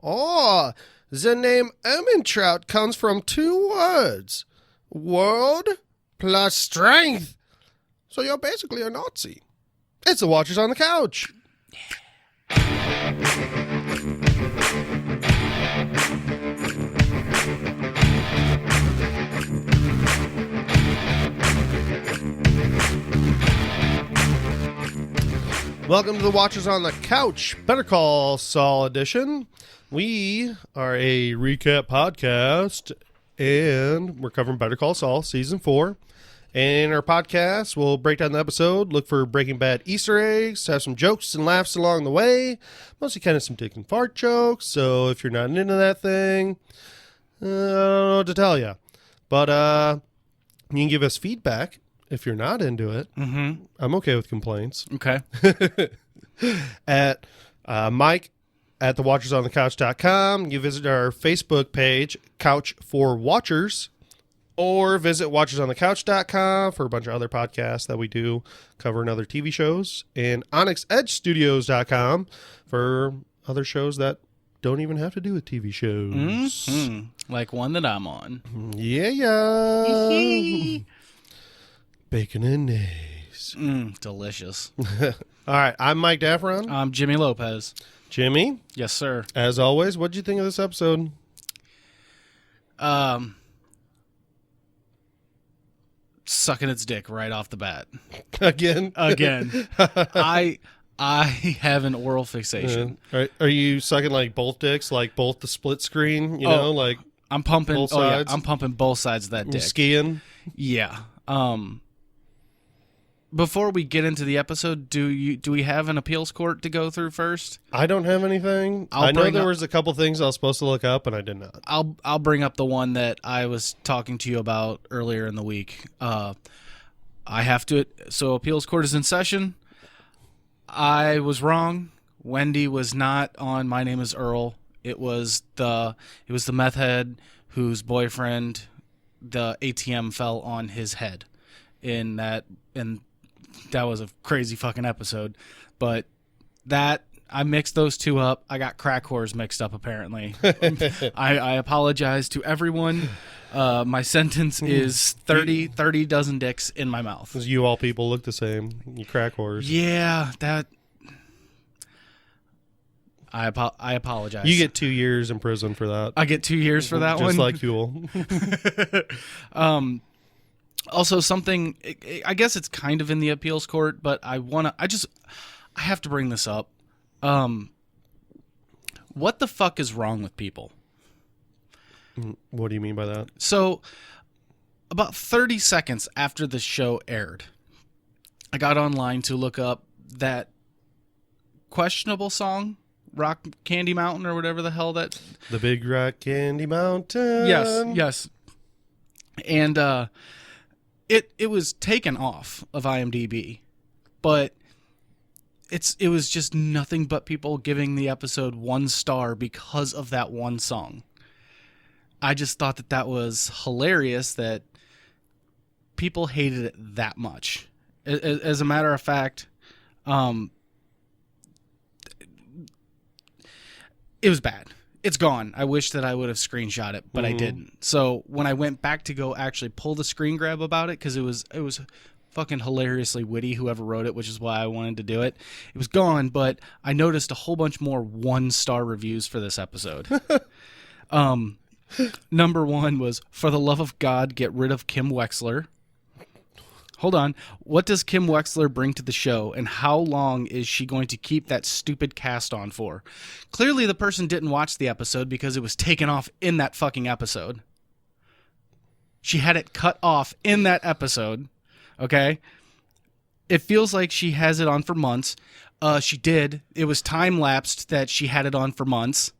Oh, the name Ermintrout comes from two words. World plus strength. So you're basically a Nazi. It's the Watchers on the Couch. Welcome to the Watchers on the Couch, Better Call Saul edition. We are a recap podcast, and we're covering Better Call Saul Season 4. And in our podcast, we'll break down the episode, look for Breaking Bad Easter eggs, have some jokes and laughs along the way, mostly kind of some dick and fart jokes, so if you're not into that thing, I don't know what to tell you. But you can give us feedback. If you're not into it, I'm okay with complaints. Okay. At Mike at thewatchersonthecouch.com. You visit our Facebook page, Couch for Watchers, or visit watchersonthecouch.com for a bunch of other podcasts that we do covering other TV shows, and onyxedgestudios.com for other shows that don't even have to do with TV shows. Mm-hmm. Like one that I'm on. Yeah. Bacon and eggs. Delicious. All right, I'm Mike Daffron. I'm Jimmy Lopez. Jimmy, Yes, sir. as always, what'd you think of this episode? Sucking its dick right off the bat. Again? I have an oral fixation. Are you sucking like both dicks, like both the split screen, you know, like I'm pumping both Oh yeah, sides? I'm pumping both sides of that dick. skiing? Yeah. Before we get into the episode, do we have an appeals court to go through first? I don't have anything. I know there was a couple things I was supposed to look up, and I did not. I'll bring up the one that I was talking to you about earlier in the week. I have to. So appeals court is in session. I was wrong. Wendy was not on My Name Is Earl. It was the meth head whose boyfriend, the ATM fell on his head. That was a crazy fucking episode. But I mixed those two up. I got crack whores mixed up, apparently. I apologize to everyone. My sentence is 30 dozen dicks in my mouth. Because you all people look the same. You crack whores. Yeah, that... I apologize. You get 2 years in prison for that. I get 2 years for that one? Just like Huel. Also, something, I guess it's kind of in the appeals court, but I have to bring this up. What the fuck is wrong with people? What do you mean by that? So, about 30 seconds after the show aired, I got online to look up that questionable song, Rock Candy Mountain, or whatever the hell that... The Big Rock Candy Mountain. Yes. And, It was taken off of IMDb, but it was just nothing but people giving the episode 1 star because of that one song. I just thought that was hilarious that people hated it that much. As a matter of fact, it was bad. It's gone. I wish that I would have screenshot it, but I didn't. So when I went back to go actually pull the screen grab about it, because it was fucking hilariously witty, whoever wrote it, which is why I wanted to do it. It was gone, but I noticed a whole bunch more 1-star reviews for this episode. Number 1 was, "For the love of God, get rid of Kim Wexler." Hold on. What does Kim Wexler bring to the show, and how long is she going to keep that stupid cast on for? Clearly, the person didn't watch the episode because it was taken off in that fucking episode. She had it cut off in that episode, okay? It feels like she has it on for months. She did. It was time-lapsed that she had it on for months.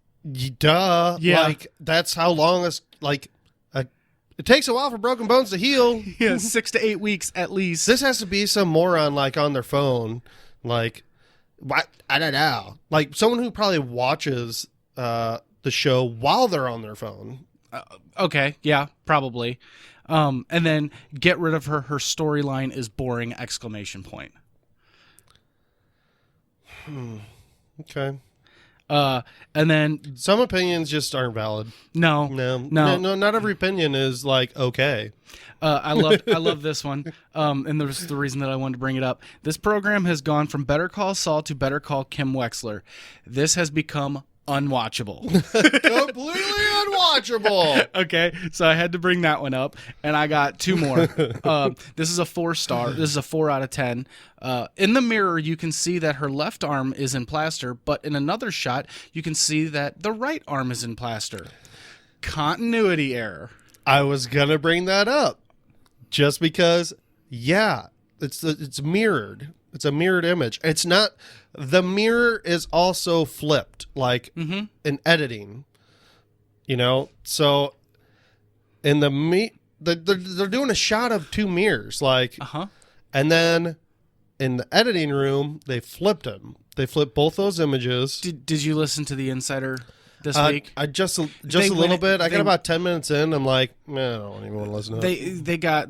Duh. Yeah. Like, that's how long it's, like... It takes a while for broken bones to heal. Yeah, 6 to 8 weeks at least. This has to be some moron, like, on their phone. Like, what? I don't know. Like, someone who probably watches the show while they're on their phone. Okay, yeah, probably. And then get rid of her. Her storyline is boring! ! Okay. And then Some opinions just aren't valid. no, Not every opinion is like okay. I love this one. And there's the reason that I wanted to bring it up. This program has gone from Better Call Saul to Better Call Kim Wexler. This has become unwatchable. Completely unwatchable. Okay, so I had to bring that one up, and I got two more. This is a 4-star. This is a 4 out of 10. In the mirror, you can see that her left arm is in plaster, but in another shot, you can see that the right arm is in plaster. Continuity error. I was gonna bring that up, just because. Yeah, it's mirrored. It's a mirrored image. It's not. The mirror is also flipped, like in editing. You know, so in they're doing a shot of two mirrors, like, and then in the editing room they flipped them. They flipped both those images. Did you listen to the Insider this week? I just a little bit. I got about 10 minutes in. I'm like, man, I don't even want to listen to it. They got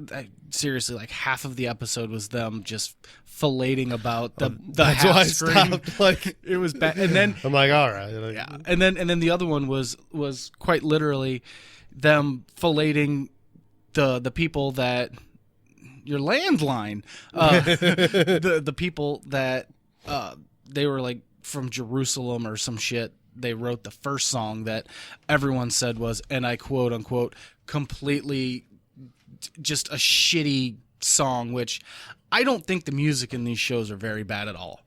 seriously like half of the episode was them just filleting about the That's half why I screen. stopped. Like, It was bad, and then I'm like, all right, yeah, and then the other one was quite literally them filleting the people that your landline, the people that they were like from Jerusalem or some shit. They wrote the first song that everyone said was, and I quote unquote, completely just a shitty song, which I don't think the music in these shows are very bad at all.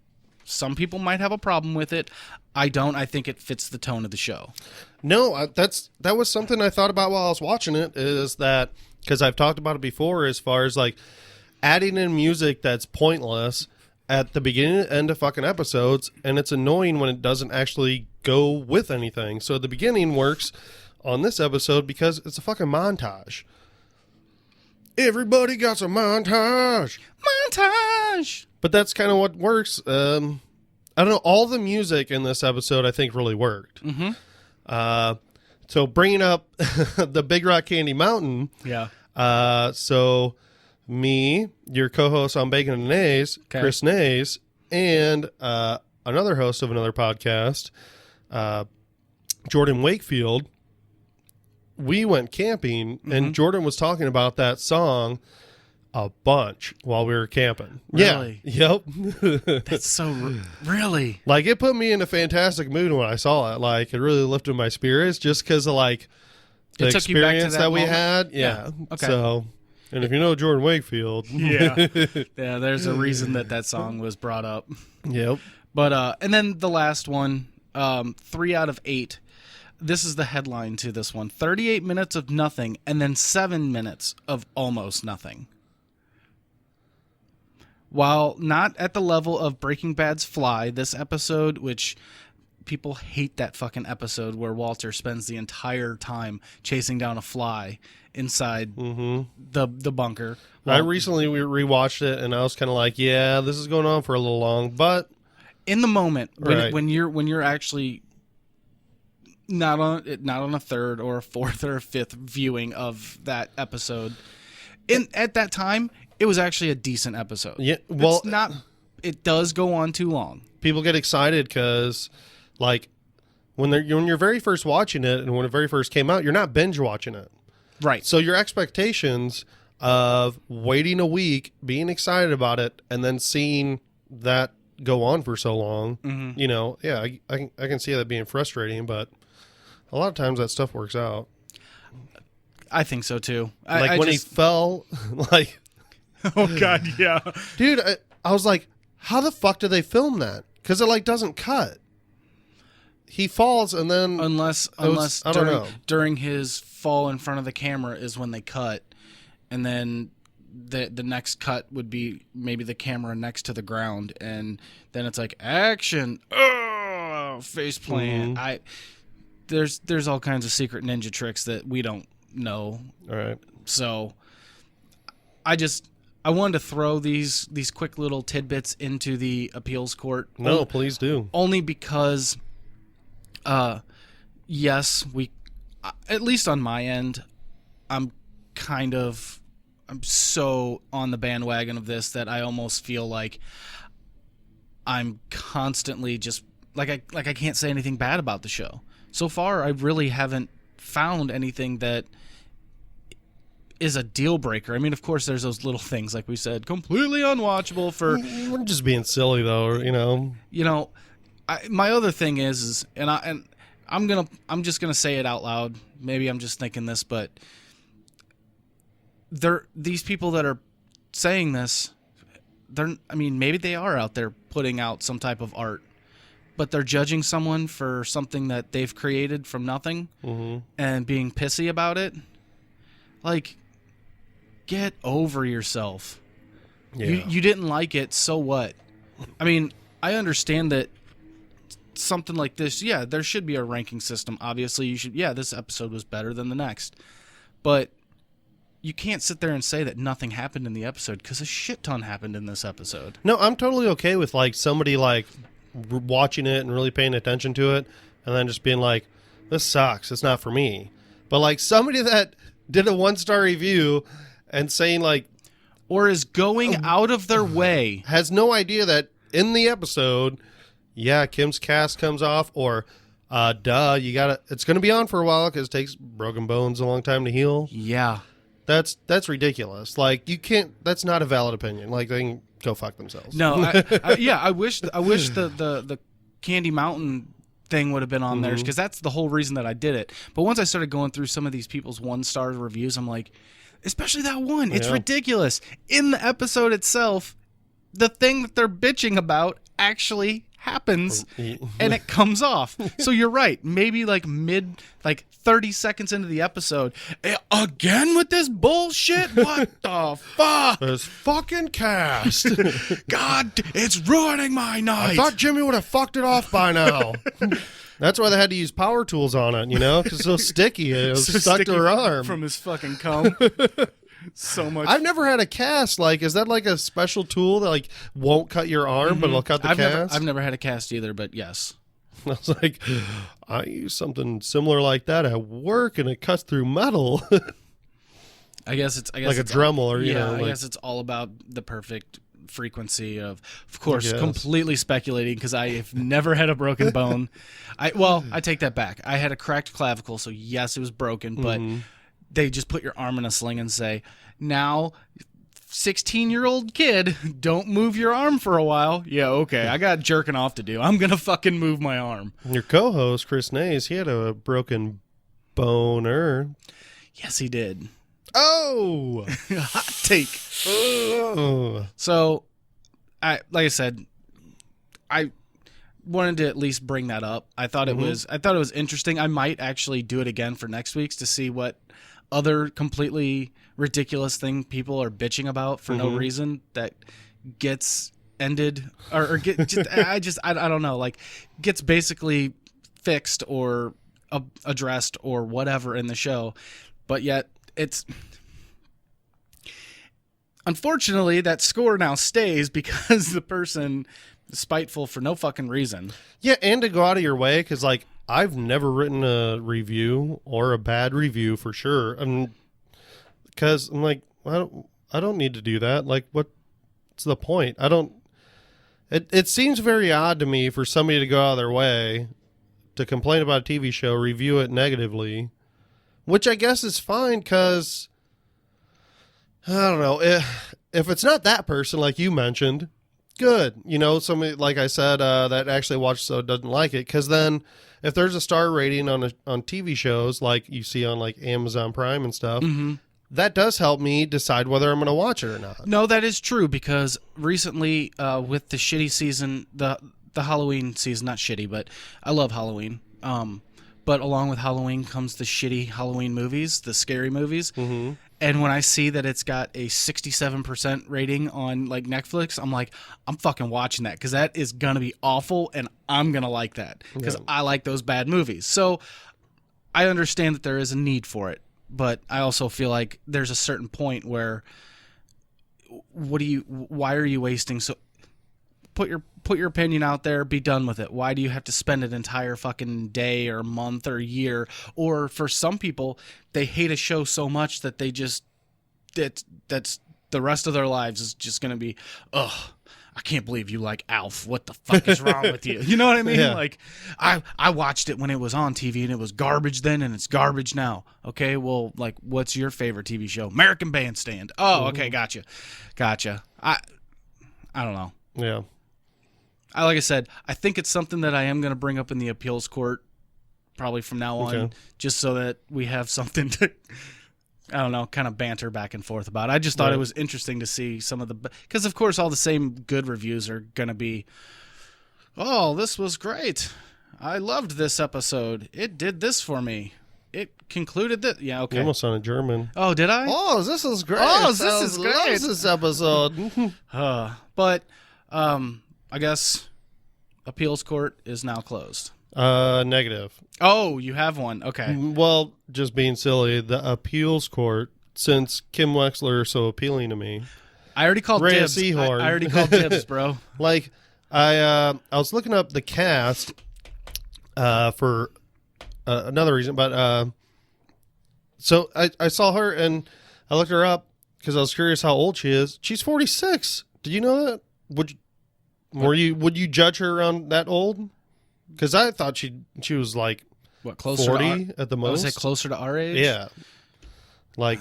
Some people might have a problem with it. I don't. I think it fits the tone of the show. No, that was something I thought about while I was watching it, is that, because I've talked about it before, as far as like adding in music that's pointless at the beginning and end of fucking episodes, and it's annoying when it doesn't actually go with anything. So the beginning works on this episode because it's a fucking montage. Everybody got a montage. But that's kind of what works. I don't know. All the music in this episode, I think, really worked. So bringing up the Big Rock Candy Mountain. Yeah. So me, your co-host on Bacon and Nays, Chris Nays, and another host of another podcast, Jordan Wakefield, we went camping, and Jordan was talking about that song a bunch while we were camping. Really? Yeah. Yep. That's so really. Like, it put me in a fantastic mood when I saw it. Like, it really lifted my spirits just because of like the It took you back to experience that that we moment? had. Yeah. Okay. So, and if you know Jordan Wakefield, Yeah. Yeah, there's a reason that song was brought up. Yep. But and then the last one, 3 out of 8. This is the headline to this one. 38 minutes of nothing, and then 7 minutes of almost nothing. While not at the level of Breaking Bad's Fly, this episode, which people hate that fucking episode where Walter spends the entire time chasing down a fly inside the bunker. I recently rewatched it, and I was kind of like, yeah, this is going on for a little long, but in the moment Right. when you're actually not on a third or a fourth or a fifth viewing of that episode, at that time it was actually a decent episode. Yeah, well, it's not. It does go on too long. people get excited because, like, when you're very first watching it, and when it very first came out, you're not binge watching it, Right. so your expectations of waiting a week, being excited about it, and then seeing that go on for so long, you know, yeah, I can see that being frustrating, but a lot of times that stuff works out. I think so too. Like I when just, he fell, like, oh god, yeah. dude, I was like, how the fuck did they film that? Because it like doesn't cut. He falls and then Unless I don't know. during his fall in front of the camera is when they cut, and then the next cut would be maybe the camera next to the ground, and then it's like action, face plant. There's all kinds of secret ninja tricks that we don't know. All right. So I wanted to throw these quick little tidbits into the appeals court. No, please do. Only because, yes, at least on my end, I'm so on the bandwagon of this that I almost feel like I'm constantly just I can't say anything bad about the show. So far, I really haven't found anything that is a deal breaker. I mean, of course, there's those little things, like we said, completely unwatchable for... We're just being silly, though, you know. You know, my other thing is I'm just gonna say it out loud. Maybe I'm just thinking this, but these people that are saying this, maybe they are out there putting out some type of art, but they're judging someone for something that they've created from nothing and being pissy about it. Like, get over yourself. Yeah. You didn't like it, so what? I mean, I understand that something like this, yeah, there should be a ranking system. Obviously, this episode was better than the next. But you can't sit there and say that nothing happened in the episode, because a shit ton happened in this episode. No, I'm totally okay with, like, somebody, like, watching it and really paying attention to it and then just being like, this sucks, it's not for me. But, like, somebody that did a 1-star review and saying, like... Or is going out of their way. Has no idea that in the episode, yeah, Kim's cast comes off, or, it's going to be on for a while because it takes broken bones a long time to heal. Yeah. That's ridiculous. Like, you can't... That's not a valid opinion. Like, they can go fuck themselves. No, I wish the Candy Mountain thing would have been on there, because that's the whole reason that I did it. But once I started going through some of these people's 1-star reviews, I'm like, especially that one, it's ridiculous. In the episode itself, the thing that they're bitching about actually happens and it comes off. So you're right. Maybe like 30 seconds into the episode, again with this bullshit? What the fuck? This fucking cast. God, it's ruining my night. I thought Jimmy would have fucked it off by now. That's why they had to use power tools on it, you know, because it's so sticky. It was stuck to her arm. From his fucking cum. So much. I've never had a cast. Like, is that like a special tool that like won't cut your arm, but it'll cut the cast? I've never had a cast either, but yes. I was like, I use something similar like that at work, and it cuts through metal. I guess it's like a Dremel, or you know. I guess it's all about the perfect frequency of course, completely speculating, because I have never had a broken bone. I take that back. I had a cracked clavicle, so yes, it was broken, but they just put your arm in a sling and say, now 16-year-old kid, don't move your arm for a while. Yeah, okay, I got jerking off to do. I'm gonna fucking move my arm. Your co-host Chris Nays, he had a broken boner. Yes, he did. Oh, hot take. Oh. So, like I said, I wanted to at least bring that up. I thought it was interesting. I might actually do it again for next week's to see what other completely ridiculous thing people are bitching about for no reason that gets ended or I don't know, like gets basically fixed or addressed or whatever in the show, but yet it's unfortunately that score now stays because the person is spiteful for no fucking reason. Yeah, and to go out of your way, because like I've never written a review or a bad review for sure, because I'm like, I don't need to do that. Like, what's the point? It seems very odd to me for somebody to go out of their way to complain about a TV show, review it negatively, which I guess is fine, because I don't know, if it's not that person like you mentioned, good. You know, somebody like I said that actually watched so doesn't like it, because then if there's a star rating on TV shows like you see on like Amazon Prime and stuff, that does help me decide whether I'm going to watch it or not. No, that is true, because recently with the shitty season, the Halloween season, not shitty, but I love Halloween. But along with Halloween comes the shitty Halloween movies, the scary movies. And when I see that it's got a 67% rating on like Netflix, I'm like, I'm fucking watching that, because that is going to be awful, and I'm going to like that, because I like those bad movies. So I understand that there is a need for it, but I also feel like there's a certain point where why are you wasting put your opinion out there, be done with it. Why do you have to spend an entire fucking day or month or year? Or for some people, they hate a show so much that they just that's the rest of their lives is just going to be, I I can't believe you like Alf. What the fuck is wrong with you? You know what I mean? Yeah. Like, I watched it when it was on TV, and it was garbage then, and it's garbage now. Okay, well, like, what's your favorite TV show? American Bandstand. Oh, okay, gotcha. I don't know. Yeah. Like I said, I think it's something that I am going to bring up in the appeals court probably from now on, Okay. just so that we have something to, I don't know, kind of banter back and forth about. I just thought Right. it was interesting to see some of the, because of course all the same good reviews are going to be, oh, this was great. I loved this episode. It did this for me. It concluded that. Yeah, You okay. almost sounded German. Oh, did I? Oh, this is great. Oh, this is Sounds great. loves this episode. But I guess appeals court is now closed. Negative. Oh, you have one. Okay. Well, just being silly, the appeals court, since Kim Wexler is so appealing to me, I already called Rhea dibs. I Seahorn. already called dibs, bro. like, I was looking up the cast for another reason, but so I saw her and I looked her up because I was curious how old she is. She's 46. Did you know that? Would you judge her around that old? Because I thought she was like What, closer 40 to at the I most. was it closer to our age? Yeah, like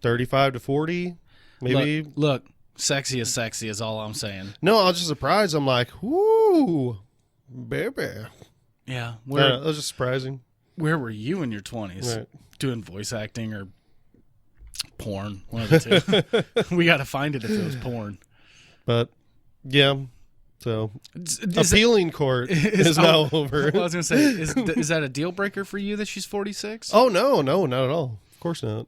35 to 40, maybe. Look, sexy is all I'm saying. No, I was just surprised. I'm like, whoo, baby. Yeah. That was just surprising. Where were you in your 20s? Right. Doing voice acting or porn? One of the two. We got to find it if it was porn. But yeah, so Is appealing court is now over. I was going to say, is that a deal breaker for you that she's 46? Oh no, not at all. Of course not.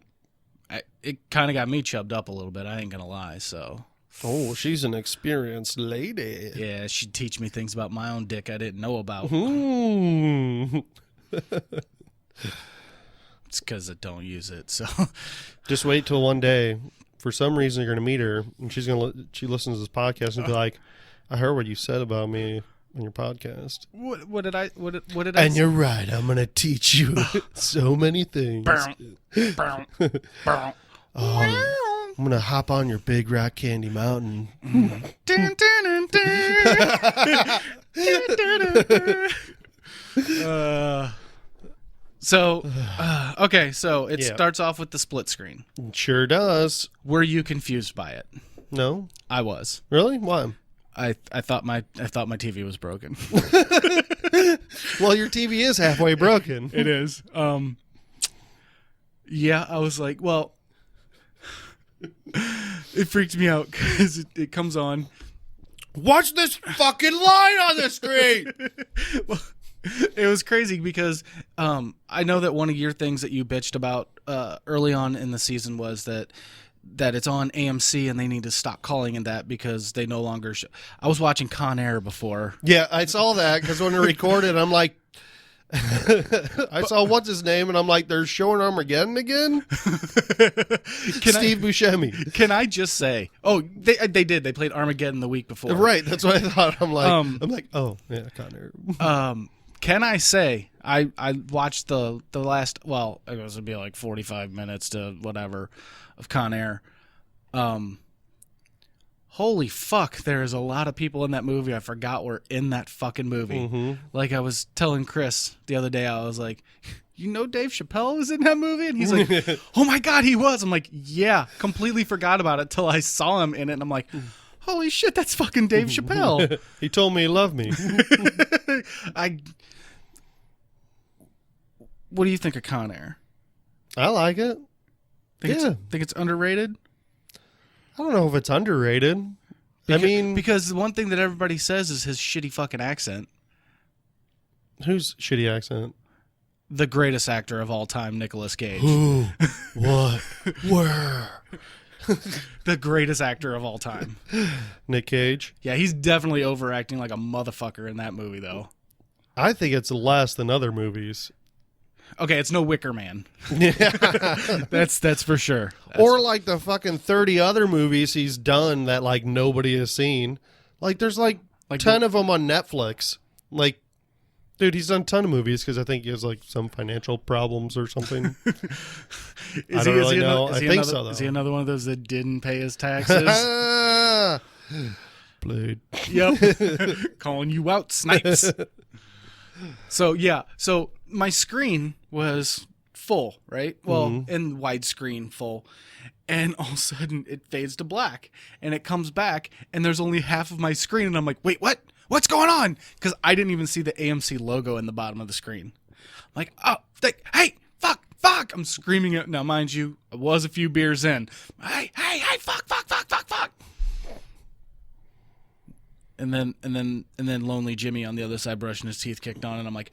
It kind of got me chubbed up a little bit. I ain't going to lie, so. Oh, she's an experienced lady. Yeah, she'd teach me things about my own dick I didn't know about. Hmm. It's because I don't use it, so. Just wait till one day. For some reason, you're gonna meet her, and she listens to this podcast and be like, "I heard what you said about me on your podcast." What did I And you're right. I'm gonna teach you so many things. I'm gonna hop on your big rock candy mountain. Okay, so it Yeah. starts off with the split screen. Sure does. Were you confused by it? No, I was. really? Why? I thought my TV was broken. Well, your TV is halfway broken. It is. Yeah, I was like, well, it freaked me out because it comes on. Watch this fucking line on the screen. Well, it was crazy because I know that one of your things that you bitched about early on in the season was that it's on AMC and they need to stop calling it that because they no longer I was watching Con Air before. Yeah, I saw that because when it recorded, I'm like, I saw what's his name, and I'm like, they're showing Armageddon again. Steve Buscemi. Can I just say? Oh, they did. They played Armageddon the week before. Right, that's what I thought. I'm like, oh yeah, Con Air. Can I say I watched the last, well, it was gonna be like 45 minutes to whatever of Con Air. Holy fuck, there's a lot of people in that movie I forgot were in that fucking movie. Mm-hmm. Like I was telling Chris the other day, I was like, you know Dave Chappelle was in that movie? And he's like, oh my God, he was. I'm like, yeah, completely forgot about it till I saw him in it. And I'm like, holy shit, that's fucking Dave Chappelle. He told me he loved me. What do you think of Con Air? I like it. Think it's underrated? I don't know if it's underrated. Because the one thing that everybody says is his shitty fucking accent. Whose shitty accent? The greatest actor of all time, Nicolas Cage. Who? What? Where? The greatest actor of all time. Nick Cage. Yeah, he's definitely overacting like a motherfucker in that movie, though. I think it's less than other movies. Okay, it's no Wicker Man. Yeah. That's for sure. Or like the fucking 30 other movies he's done that like nobody has seen. Like there's like 10 of them on Netflix. Like, dude, he's done a ton of movies because I think he has like some financial problems or something. I don't really know. I think so, though. Is he another one of those that didn't pay his taxes? Switchblade. Yep. Calling you out, Snipes. So, yeah. So, my screen was full, right? Well, in widescreen full. And all of a sudden, it fades to black. And it comes back, and there's only half of my screen. And I'm like, wait, what? What's going on? Because I didn't even see the AMC logo in the bottom of the screen. I'm like, oh, hey, fuck. I'm screaming it. Now, mind you, I was a few beers in. Hey, fuck. And then lonely Jimmy on the other side brushing his teeth kicked on, and I'm like,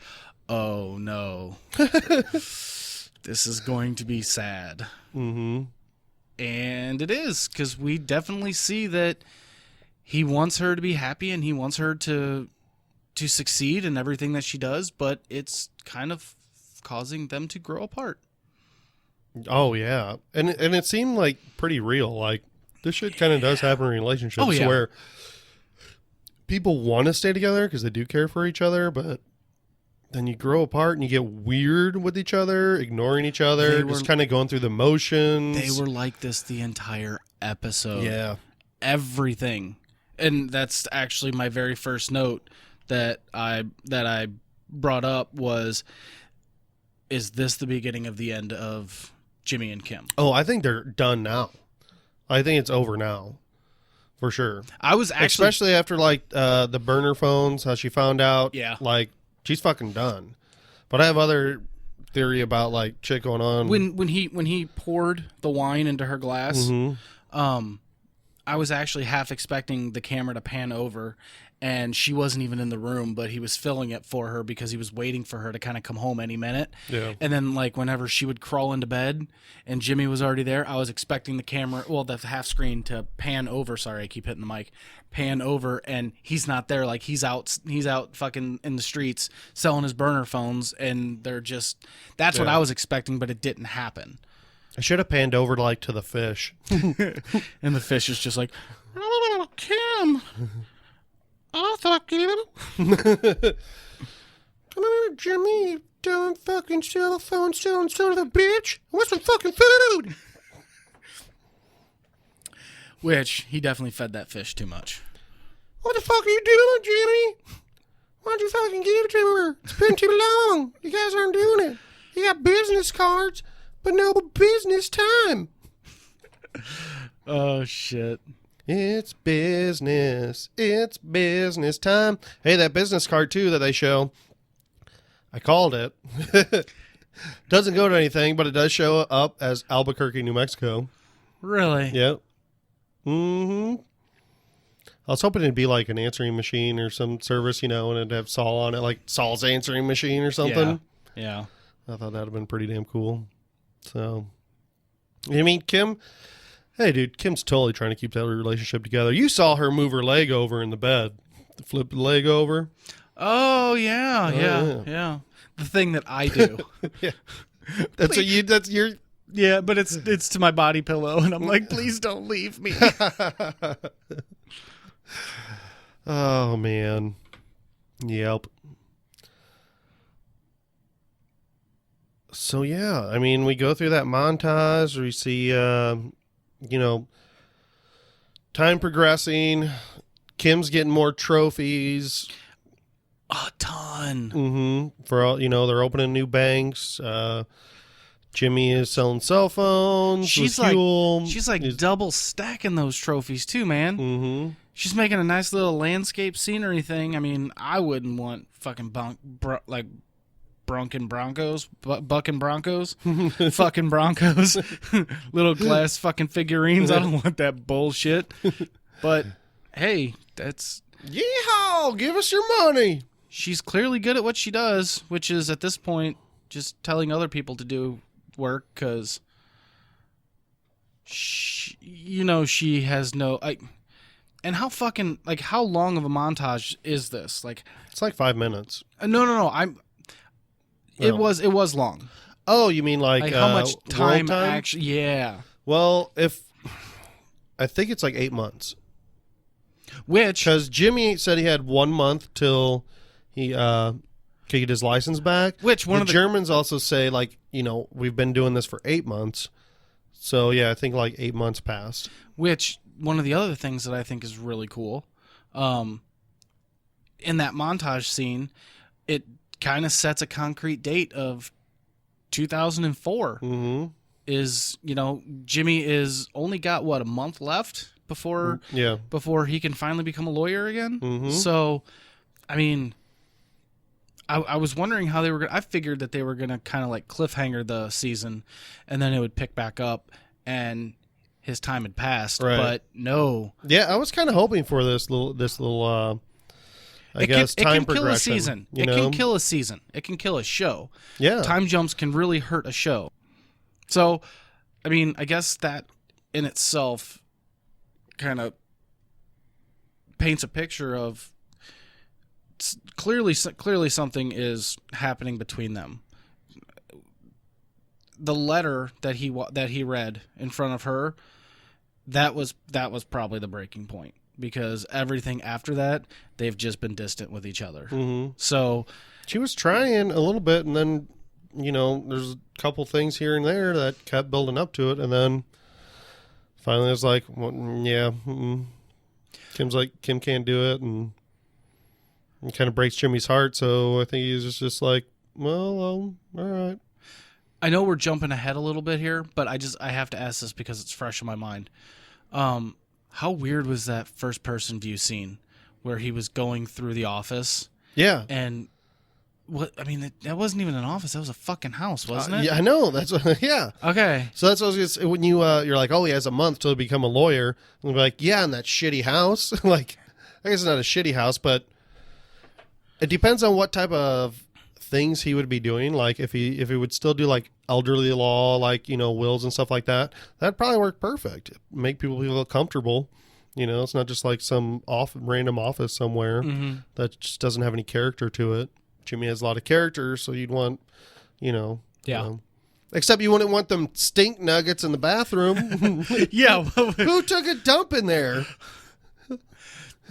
oh no. This is going to be sad. Mm-hmm. And it is, because we definitely see that he wants her to be happy and he wants her to succeed in everything that she does, but it's kind of causing them to grow apart. Oh, yeah. And it seemed like pretty real. Like, this shit kind of does happen in relationships where people want to stay together because they do care for each other, but then you grow apart and you get weird with each other, ignoring each other, just kind of going through the motions. They were like this the entire episode. Yeah. Everything. And that's actually my very first note that I brought up was, is this the beginning of the end of Jimmy and Kim? Oh, I think they're done now. I think it's over now. For sure. I was actually... Especially after, like, the burner phones, how she found out. Yeah. Like, she's fucking done. But I have other theory about, like, shit going on. When he poured the wine into her glass, I was actually half expecting the camera to pan over, and she wasn't even in the room, but he was filling it for her because he was waiting for her to kind of come home any minute. Yeah. And then, like, whenever she would crawl into bed and Jimmy was already there, I was expecting the camera, well, the half screen to pan over. Sorry, I keep hitting the mic. Pan over, and he's not there. Like, he's out fucking in the streets selling his burner phones, and they're just, that's what I was expecting, but it didn't happen. I should have panned over, like, to the fish. And the fish is just like, oh, Kim. Oh, fuck you. Come on, Jimmy. You dumb fucking cell phone selling son of a bitch. What's some fucking food? Which, he definitely fed that fish too much. What the fuck are you doing, Jimmy? Why'd you fucking give it to her? It's been too long. You guys aren't doing it. You got business cards, but no business time. Oh, shit. It's business. It's business time. Hey, that business card, too, that they show, I called it. Doesn't go to anything, but it does show up as Albuquerque, New Mexico. Really? Yep. Mm-hmm. I was hoping it'd be like an answering machine or some service, and it'd have Saul on it, like Saul's answering machine or something. Yeah. I thought that'd have been pretty damn cool. So, I mean, Kim... Hey, dude, Kim's totally trying to keep that relationship together. You saw her move her leg over in the bed. Flip the leg over. Oh, yeah. The thing that I do. Yeah. That's your... Yeah, but it's to my body pillow, and I'm like, please don't leave me. Oh, man. Yep. So, yeah, I mean, we go through that montage where we see... time progressing. Kim's getting more trophies. A ton. Mm-hmm. For all, they're opening new banks. Jimmy is selling cell phones. She's like double stacking those trophies too, man. Mm-hmm. She's making a nice little landscape scenery thing. I mean, I wouldn't want fucking bucking Broncos, fucking Broncos, little glass fucking figurines. I don't want that bullshit. But hey, that's yeehaw! Give us your money. She's clearly good at what she does, which is at this point just telling other people to do work because she has no. And how fucking how long of a montage is this? Like it's like 5 minutes. No. It was long. Oh, you mean like how much time time? Actually? Yeah. Well, I think it's like 8 months. Which because Jimmy said he had 1 month till he could get his license back. Which one the of the Germans also say we've been doing this for 8 months. So yeah, I think like 8 months passed. Which one of the other things that I think is really cool In that montage scene, it kind of sets a concrete date of 2004. Mm-hmm. Is, Jimmy is only got a month left before he can finally become a lawyer again. Mm-hmm. So, I mean, I was wondering how they were going to, I figured that they were going to kind of like cliffhanger the season and then it would pick back up and his time had passed, but no. Yeah, I was kind of hoping for this little I guess time progression. It can kill a season. It can kill a season. It can kill a show. Yeah. Time jumps can really hurt a show. So, I mean, I guess that in itself kind of paints a picture of clearly something is happening between them. The letter that he read in front of her, that was probably the breaking point, because everything after that, they've just been distant with each other. Mm-hmm. So she was trying a little bit, and then there's a couple things here and there that kept building up to it, and then finally it's like, well, yeah, Kim's like, Kim can't do it, and it kind of breaks Jimmy's heart. So I think he's just like, well, all right. I know we're jumping ahead a little bit here, but I have to ask this because it's fresh in my mind. How weird was that first person view scene where he was going through the office? Yeah. And that wasn't even an office. That was a fucking house, wasn't it? Yeah, I know. That's what, yeah. Okay. So that's what I was gonna say. When you're like, oh, he has a month till he become a lawyer. And we're like, yeah, in that shitty house. Like, I guess it's not a shitty house, but it depends on what type of things he would be doing. Like if he would still do like elderly law, like, wills and stuff like that, that'd probably work perfect. Make people feel comfortable. It's not just like some random office somewhere that just doesn't have any character to it. Jimmy has a lot of character, so you'd want, except you wouldn't want them stink nuggets in the bathroom. Yeah. Who took a dump in there?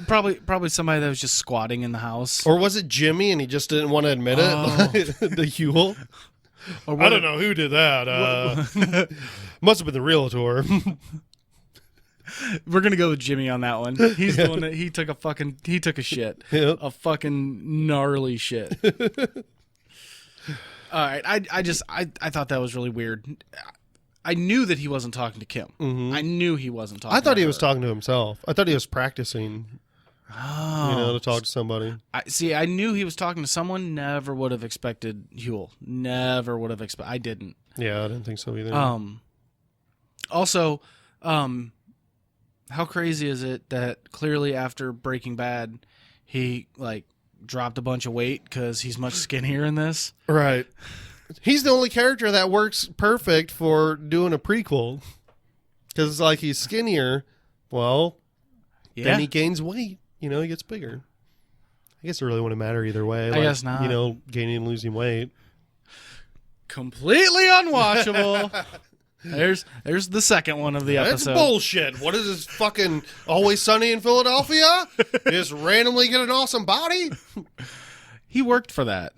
Probably somebody that was just squatting in the house. Or was it Jimmy and he just didn't want to admit it? The Huel? I don't know who did that. Must have been the realtor. We're gonna go with Jimmy on that one. He's the one that he took a shit. Yep. A fucking gnarly shit. All right. I thought that was really weird. I knew that he wasn't talking to Kim. Mm-hmm. I knew he wasn't talking to her. I thought he was talking to himself. I thought he was practicing. Oh. To talk to somebody. I knew he was talking to someone. Never would have expected Huel. Never would have expected. I didn't. Yeah, I didn't think so either. Also, how crazy is it that clearly after Breaking Bad, he dropped a bunch of weight because he's much skinnier in this? Right. He's the only character that works perfect for doing a prequel. Because it's like he's skinnier. Well, then he gains weight. He gets bigger. I guess it really wouldn't matter either way. I guess not. Gaining and losing weight. Completely unwatchable. There's the second one of the episode. That's bullshit. What is this fucking Always Sunny in Philadelphia? Just randomly get an awesome body? He worked for that.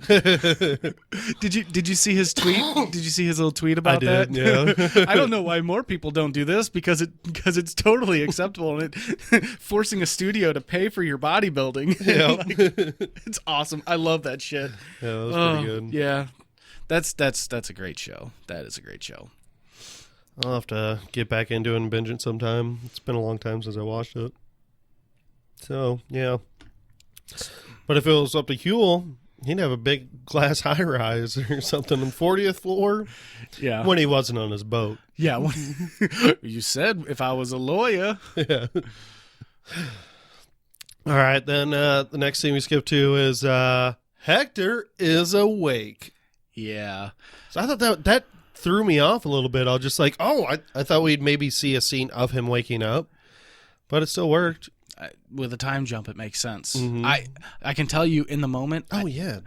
Did you see his tweet? Did you see his little tweet about that? Yeah. I don't know why more people don't do this because it's totally acceptable and forcing a studio to pay for your bodybuilding. Yeah. It's awesome. I love that shit. Yeah, that was pretty good. Yeah. That's a great show. That is a great show. I'll have to get back into it and binge it sometime. It's been a long time since I watched it. So, yeah. But if it was up to Huel, he'd have a big glass high-rise or something on the 40th floor. Yeah. When he wasn't on his boat. Yeah. You said if I was a lawyer. Yeah. All right, then the next thing we skip to is Hector is awake. Yeah. So I thought that threw me off a little bit. I was just like, I thought we'd maybe see a scene of him waking up. But it still worked. With a time jump, it makes sense. Mm-hmm. I can tell you in the moment. Oh, yeah.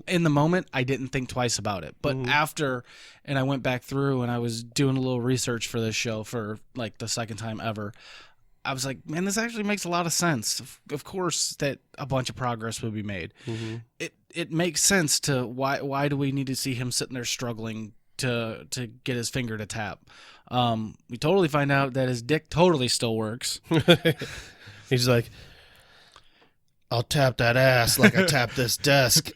In the moment, I didn't think twice about it. But after, and I went back through and I was doing a little research for this show for like the second time ever, I was like, man, this actually makes a lot of sense. Of course that a bunch of progress would be made. Mm-hmm. It makes sense to why do we need to see him sitting there struggling to get his finger to tap? We totally find out that his dick totally still works. He's like, I'll tap that ass like I tap this desk.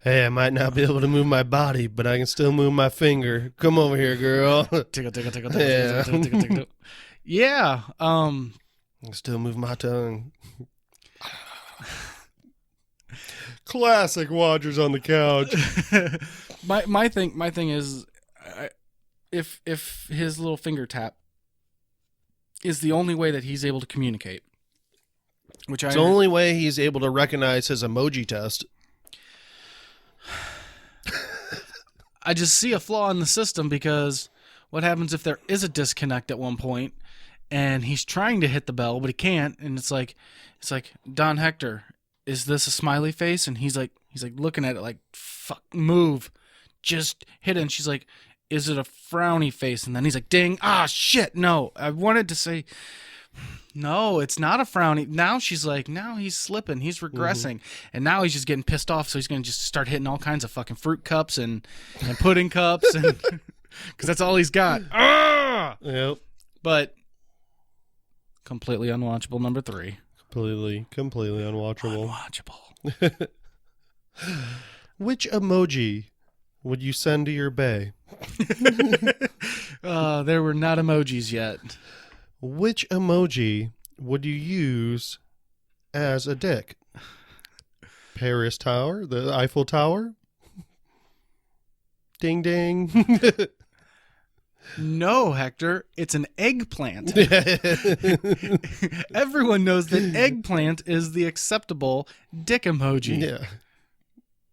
Hey, I might not be able to move my body, but I can still move my finger. Come over here, girl. Tickle, tickle, tickle, tickle, tickle, tickle, tickle. Yeah. I can still move my tongue. Classic Watchers on the couch. my thing is, if his little finger tap is the only way that he's able to communicate, which it's the only way he's able to recognize his emoji test. I just see a flaw in the system, because what happens if there is a disconnect at one point and he's trying to hit the bell but he can't, and it's like Don Hector, is this a smiley face? And he's like looking at it like, fuck, move, just hit it. And she's like, is it a frowny face? And then he's like, ding, shit, no, I wanted to say no, it's not a frowny. Now she's like, now he's slipping, he's regressing, and now he's just getting pissed off, so he's going to just start hitting all kinds of fucking fruit cups and pudding cups, and because that's all he's got. Yep. But completely unwatchable number 3. Completely unwatchable. Unwatchable. Which emoji would you send to your bae? There were not emojis yet. Which emoji would you use as a dick? Paris Tower? The Eiffel Tower? Ding ding. No, Hector, it's an eggplant. Everyone knows that eggplant is the acceptable dick emoji. Yeah.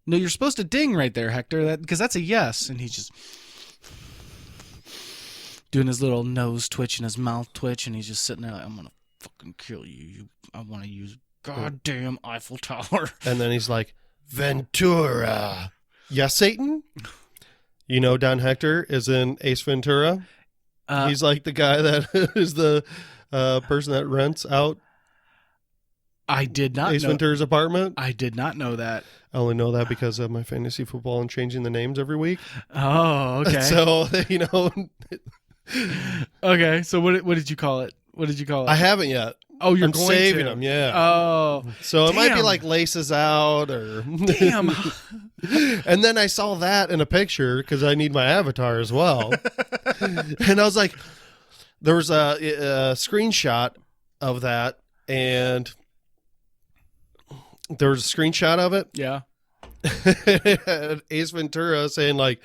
No, you're supposed to ding right there, Hector, because that's a yes. And he's just doing his little nose twitch and his mouth twitch, and he's just sitting there like, I'm going to fucking kill you. I want to use goddamn Eiffel Tower. And then he's like, Ventura. Yes, Satan? You know Don Hector is in Ace Ventura? He's like the guy that is the person that rents out I did not Ace know. Ventura's apartment. I did not know that. I only know that because of my fantasy football and changing the names every week. Oh, okay. So, Okay, so what did you call it? What did you call it? I haven't yet. Oh, you're I'm going saving to. them, yeah. Oh. So it might be damn. like laces out or... Damn. And then I saw that in a picture because I need my avatar as well. And I was like, there was a screenshot of that, and there was a screenshot of it. Yeah. Ace Ventura saying like, it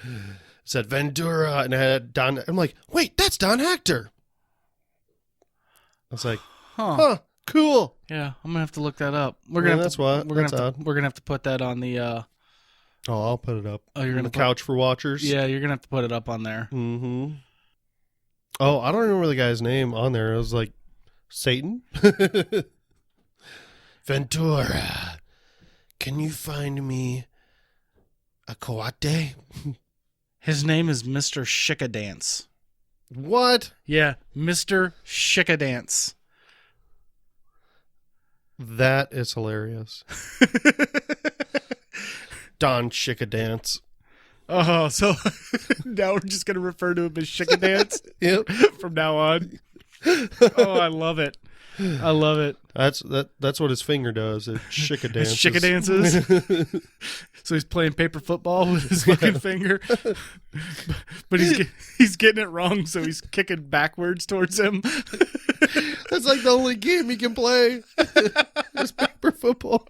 said Ventura, and it had Don. I'm like, wait, that's Don Hector. I was like, huh, cool. Yeah, I'm gonna have to look that up. We're gonna have to put that on the. Oh, I'll put it up. Oh, you're gonna on the couch for watchers. Yeah, you're gonna have to put it up on there. Mm-hmm. Oh, I don't remember the guy's name on there. It was like Satan. Ventura, can you find me a coate? His name is Mr. Shickadance. What? Yeah, Mr. Shickadance. That is hilarious. Don Shickadance. Oh, so now we're just gonna refer to him as Shickadance. Yep. From now on. Oh, I love it. I love it. That's what his finger does. It Shickadances. Shickadances. So he's playing paper football with his fucking finger, but he's getting it wrong, so he's kicking backwards towards him. That's like the only game he can play. Is paper football.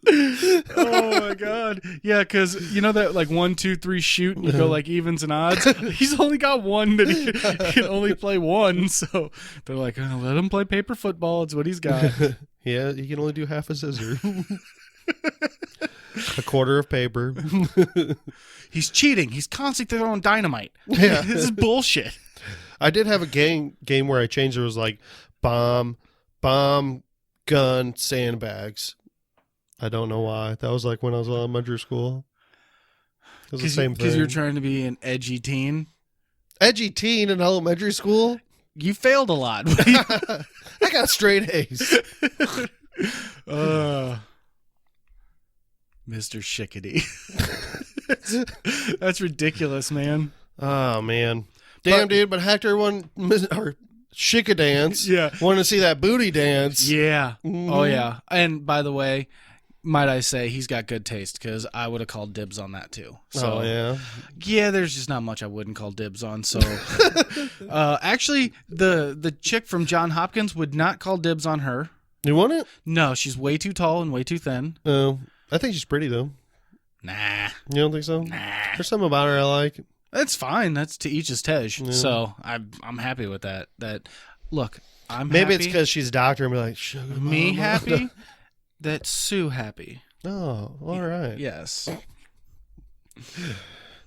Oh my god. Yeah, because you know that like 1, 2, 3 shoot and you go like evens and odds. He's only got one that he can only play one, so they're like, oh, let him play paper football. It's what he's got. Yeah, he can only do half a scissor. A quarter of paper. He's cheating. He's constantly throwing dynamite. Yeah. This is bullshit. I did have a game where I changed. It was like bomb, gun, sandbags. I don't know why. That was like when I was in elementary school. It was the same thing. Because you're trying to be an edgy teen. Edgy teen in elementary school? You failed a lot. I got straight A's. Mr. Shickady. That's ridiculous, man. Oh, man. Damn, dude, but Hector won, or Shickadance. Yeah. Want to see that booty dance. Yeah. Oh, yeah. And by the way, might I say, he's got good taste, because I would have called dibs on that too. So, yeah. There's just not much I wouldn't call dibs on. So, actually, the chick from Johns Hopkins would not call dibs on her. You want it? No, she's way too tall and way too thin. Oh, I think she's pretty though. Nah. You don't think so? Nah. There's something about her I like. That's fine. That's to each his tej. Yeah. So I'm happy with that. Look, I'm Maybe happy. it's because she's a doctor and be like, sugar Me mama. happy. That Sue happy. Oh, all right. Yes.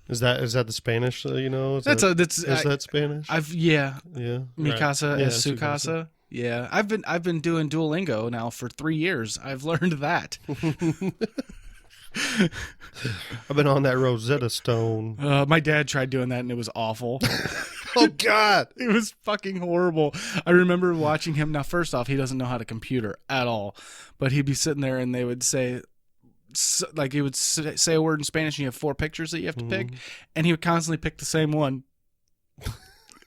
Is that the Spanish? Is That's that Spanish? Yeah. Mi right. casa Yeah, es su casa. Yeah. I've been doing Duolingo now for 3 years. I've learned that. I've been on that Rosetta Stone. My dad tried doing that and it was awful. Oh God, it was fucking horrible. I remember watching him. Now, first off, he doesn't know how to computer at all, but he'd be sitting there and they would say, like, he would say a word in Spanish and you have 4 pictures that you have to pick, and he would constantly pick the same one.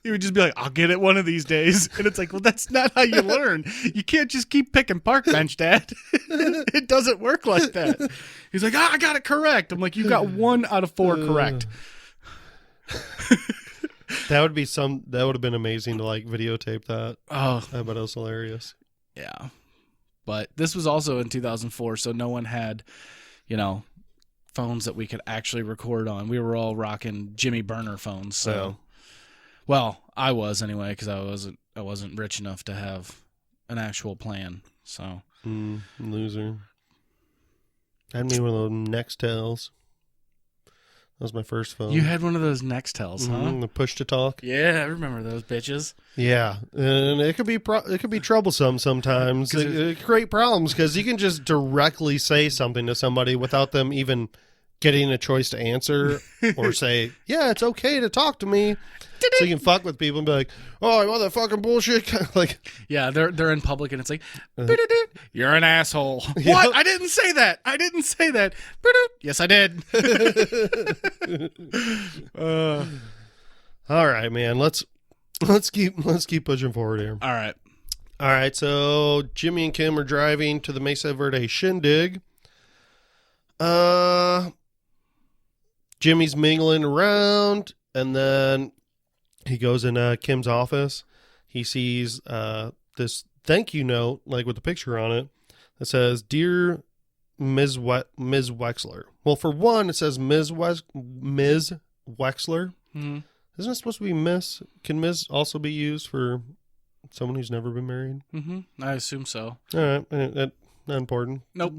He would just be like, I'll get it one of these days. And it's like, well, that's not how you learn. You can't just keep picking park bench, Dad. It doesn't work like that. He's like, I got it correct. I'm like, you got 1 out of 4 correct. That would have been amazing to like videotape that. Oh, I bet it was hilarious. Yeah. But this was also in 2004, so no one had, phones that we could actually record on. We were all rocking Jimmy Burner phones, so... Well, I was anyway, because I wasn't rich enough to have an actual plan. So loser. I had me one of those Nextels. That was my first phone. You had one of those Nextels, huh? The push to talk. Yeah, I remember those bitches. Yeah, and it could be troublesome sometimes. It create problems because you can just directly say something to somebody without them even getting a choice to answer or say, yeah, it's okay to talk to me. So you can fuck with people and be like, oh, you motherfucking bullshit. Like, yeah, they're in public and it's like, you're an asshole. Yeah. What? I didn't say that. I didn't say that. Yes, I did. All right, man. Let's keep pushing forward here. All right. So Jimmy and Kim are driving to the Mesa Verde shindig. Jimmy's mingling around, and then he goes in Kim's office. He sees this thank you note, like with the picture on it, that says, "Dear Ms. Wexler." Well, for one, it says Ms. Wexler. Mm-hmm. Isn't it supposed to be Miss? Can Ms. also be used for someone who's never been married? Mm-hmm. I assume so. All right, not important. Nope.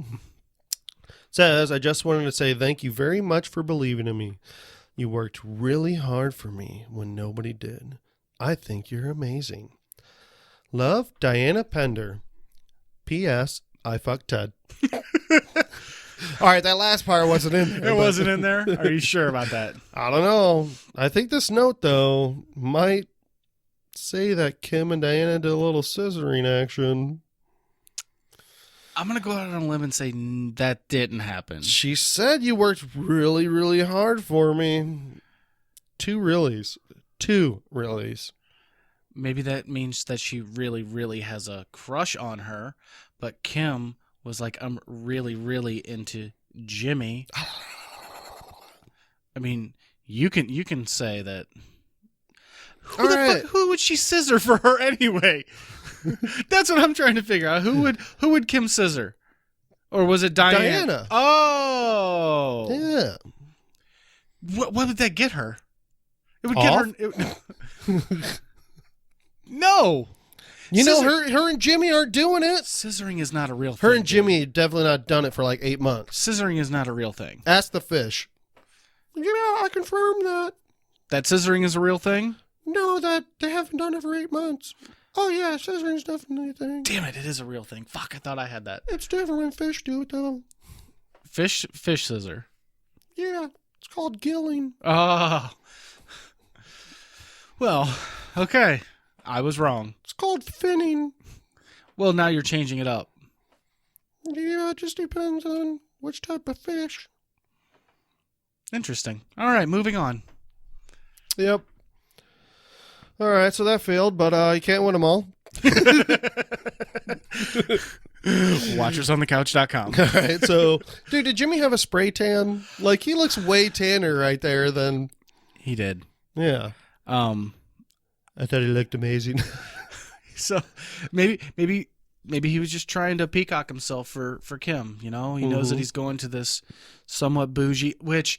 Says, I just wanted to say thank you very much for believing in me. You worked really hard for me when nobody did. I think you're amazing. Love, Diana Pender. P.S. I fucked Ted. All right, that last part wasn't in there. It wasn't in there? Are you sure about that? I don't know. I think this note, though, might say that Kim and Diana did a little scissoring action. I'm going to go out on a limb and say that didn't happen. She said you worked really, really hard for me. 2 reallys. 2 reallys. Maybe that means that she really, really has a crush on her, but Kim was like, I'm really, really into Jimmy. I mean, you can say that. Who would she scissor for her anyway? That's what I'm trying to figure out. Who would Kim scissor? Or was it Diana? Oh. Yeah. What would that get her? It would Off? get her... No. You know, her and Jimmy aren't doing it. Scissoring is not a real thing. Her and Jimmy definitely not done it for like 8 months. Scissoring is not a real thing. Ask the fish. Yeah, I confirm that. That scissoring is a real thing? No, that they haven't done it for 8 months. Oh, yeah, scissoring's definitely a thing. Damn it is a real thing. Fuck, I thought I had that. It's different when fish do it, though. Fish scissor. Yeah, it's called gilling. Oh. Well, okay. I was wrong. It's called finning. Well, now you're changing it up. Yeah, it just depends on which type of fish. Interesting. All right, moving on. Yep. All right, so that failed, but you can't win them all. Watchersonthecouch.com. All right, so, dude, did Jimmy have a spray tan? Like, he looks way tanner right there than... He did. Yeah. I thought he looked amazing. So maybe he was just trying to peacock himself for Kim, you know? He knows that he's going to this somewhat bougie, what's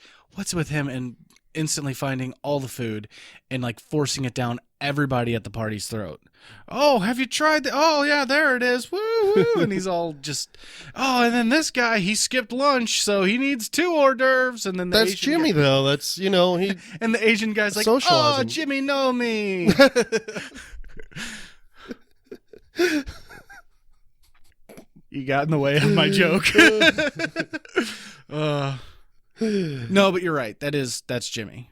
with him and instantly finding all the food and like forcing it down everybody at the party's throat. Oh, have you tried oh yeah, there it is. Woo woo. And he's all just, and then this guy, he skipped lunch, so he needs 2 hors d'oeuvres. And then that's Asian Jimmy guy, though. That's, he and the Asian guy's like, socializing. Oh, Jimmy know me. You got in the way of my joke. No, but you're right. That's Jimmy.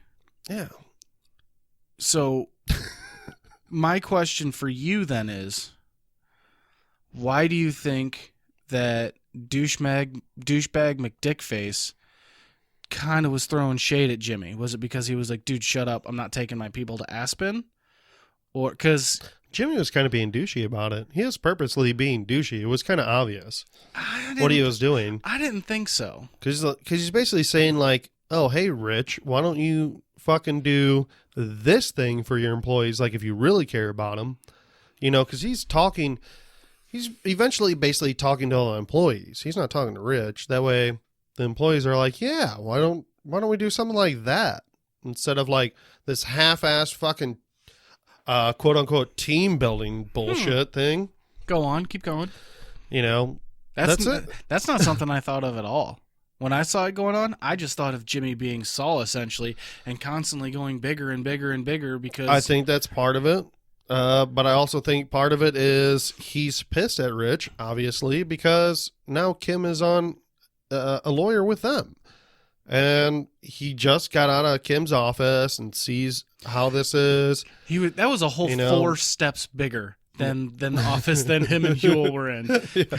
Yeah. So my question for you then is, why do you think that douchebag McDickface kind of was throwing shade at Jimmy? Was it because he was like, dude, shut up, I'm not taking my people to Aspen? Or because Jimmy was kind of being douchey about it. He was purposely being douchey. It was kind of obvious what he was doing. I didn't think so. Because he's basically saying like, oh, hey, Rich, why don't you fucking do this thing for your employees? Like, if you really care about them, because he's eventually basically talking to all the employees. He's not talking to Rich. That way the employees are like, yeah, why don't we do something like that instead of like this half-assed fucking quote unquote team building bullshit thing. Go on, keep going. That's it. That's not something I thought of at all. When I saw it going on, I just thought of Jimmy being Saul essentially and constantly going bigger and bigger and bigger because I think that's part of it. But I also think part of it is he's pissed at Rich, obviously, because now Kim is on a lawyer with them. And he just got out of Kim's office and sees how this is. That was a whole 4 steps bigger than the office than him and Huel were in. Yeah.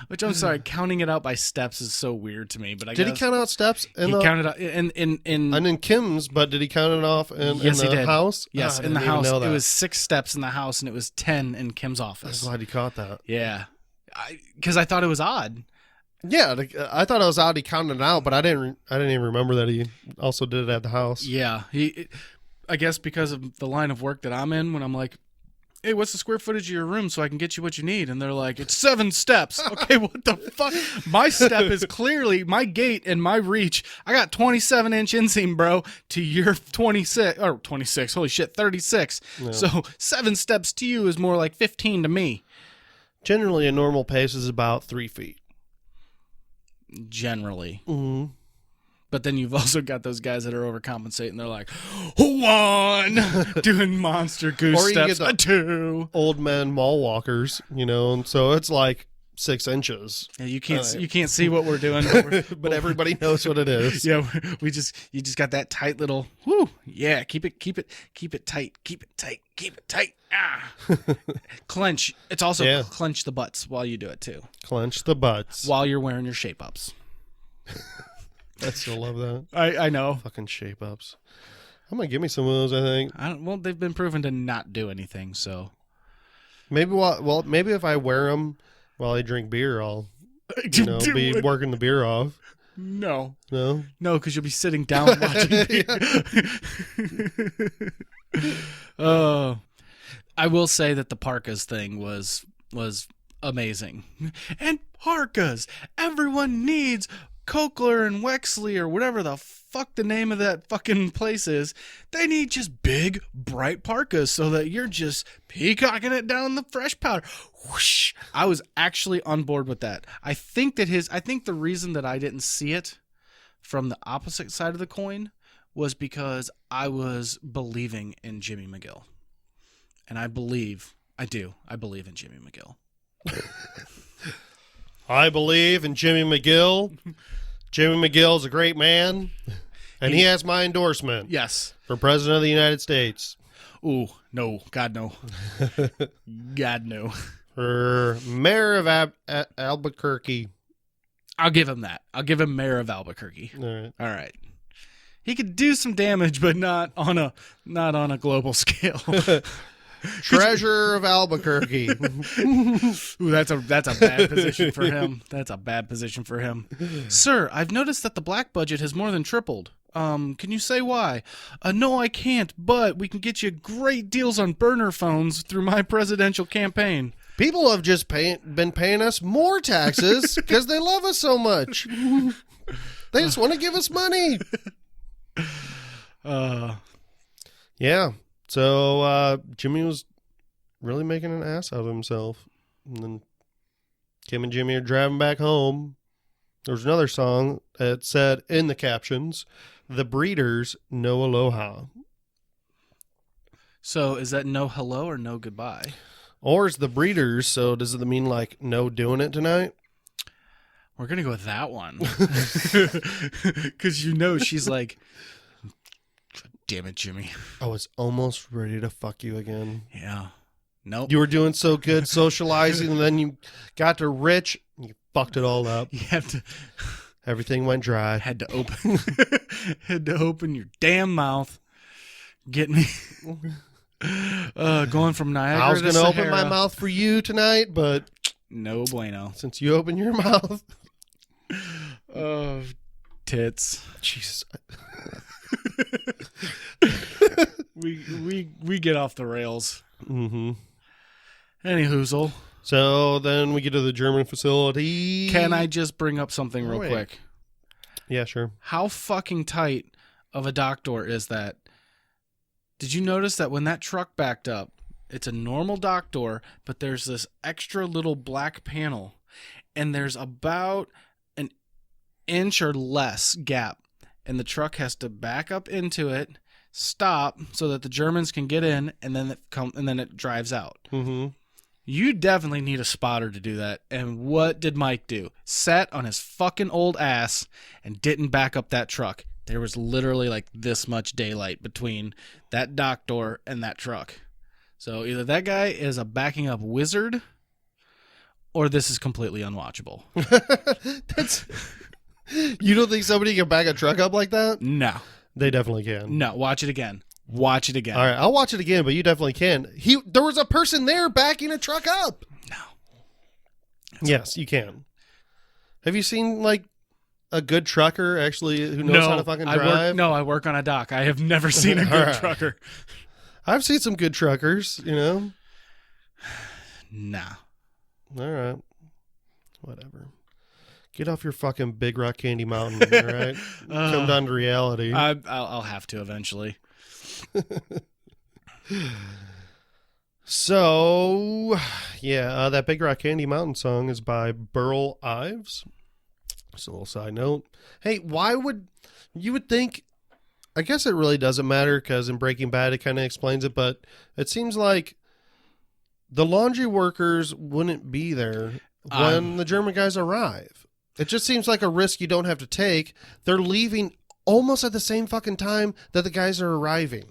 Which, I'm sorry, counting it out by steps is so weird to me. But I did he count out steps? He counted out and in Kim's, but did he count it off in the house? Yes, in the house. It was 6 steps in the house, and it was 10 in Kim's office. I'm glad he caught that. Yeah, because I thought it was odd. Yeah, I thought it was odd he counted it out, but I didn't even remember that he also did it at the house. Yeah, I guess because of the line of work that I'm in, when I'm like, hey, what's the square footage of your room so I can get you what you need? And they're like, it's 7 steps. Okay, what the fuck? My step is clearly my gate and my reach. I got 27-inch inseam, bro, to your 26. Holy shit, 36. Yeah. So 7 steps to you is more like 15 to me. Generally, a normal pace is about 3 feet. Generally. Mm-hmm. But then you've also got those guys that are overcompensating. They're like, 1, doing monster goose or steps, you get the 2. Old men mall walkers, and so it's like 6 inches. Yeah, you can't see what we're doing, but everybody knows what it is. Yeah, you just got that tight little. Whoo, yeah, keep it tight, keep it tight. Ah, clench. It's also clench the butts while you do it too. Clench the butts while you're wearing your shape ups. I still love that. I know. Fucking shape ups. I'm gonna give me some of those. I think. Well, they've been proven to not do anything. So maybe maybe if I wear them while I drink beer, I'll be working the beer off. No, because you'll be sitting down watching beer. I will say that the parkas thing was amazing. And parkas, everyone needs Cochler and Wexley or whatever the fuck the name of that fucking place is. They need just big, bright parkas so that you're just peacocking it down the fresh powder. Whoosh. I was actually on board with that. I think the reason that I didn't see it from the opposite side of the coin was because I was believing in Jimmy McGill. And I believe in Jimmy McGill. I believe in Jimmy McGill. Jimmy McGill's a great man, and he has my endorsement. Yes. For President of the United States. Ooh, no. God, no. God, no. For Mayor of Albuquerque. I'll give him that. I'll give him Mayor of Albuquerque. All right. He could do some damage, but not on a global scale. Treasure of Albuquerque. Ooh, that's a bad position for him. That's a bad position for him. Sir, I've noticed that the black budget has more than tripled. Can you say why? No, I can't, but we can get you great deals on burner phones through my presidential campaign. People have just been paying us more taxes because they love us so much. They just want to give us money. Yeah. So Jimmy was really making an ass out of himself. And then Kim and Jimmy are driving back home. There was another song that said in the captions, "The Breeders, no aloha." So is that no hello or no goodbye? Or is the Breeders, so does it mean like no doing it tonight? We're going to go with that one. Because she's like, damn it, Jimmy. I was almost ready to fuck you again. Yeah. Nope. You were doing so good socializing, and then you got to Rich, and you fucked it all up. You have to... Everything went dry. Had to open your damn mouth. Get me... going from Niagara to I was going to open Sahara. my mouth for you tonight, but... No bueno. Since you open your mouth... Oh, tits. Jesus. we get off the rails. Mm-hmm. Any hoozle. So then we get to the German facility. Can I just bring up something real quick? Yeah, sure. How fucking tight of a dock door is that? Did you notice that when that truck backed up, it's a normal dock door, but there's this extra little black panel, and there's about an inch or less gap, and the truck has to back up into it, stop so that the Germans can get in, and then it drives out. Mm-hmm. You definitely need a spotter to do that. And what did Mike do? Sat on his fucking old ass and didn't back up that truck. There was literally like this much daylight between that dock door and that truck. So either that guy is a backing up wizard, or this is completely unwatchable. You don't think somebody can back a truck up like that? No. They definitely can. No, watch it again. Watch it again. All right, I'll watch it again, but you definitely can. There was a person there backing a truck up. No. Yes, you can. Have you seen like a good trucker actually who knows how to fucking drive? I work on a dock. I have never seen a good trucker. I've seen some good truckers, Nah. All right. Whatever. Get off your fucking Big Rock Candy Mountain, all right? Come down to reality. I'll have to eventually. So, yeah, that Big Rock Candy Mountain song is by Burl Ives. Just a little side note. Hey, why would you would think? I guess it really doesn't matter because in Breaking Bad it kind of explains it, but it seems like the laundry workers wouldn't be there when the German guys arrive. It just seems like a risk you don't have to take. They're leaving almost at the same fucking time that the guys are arriving.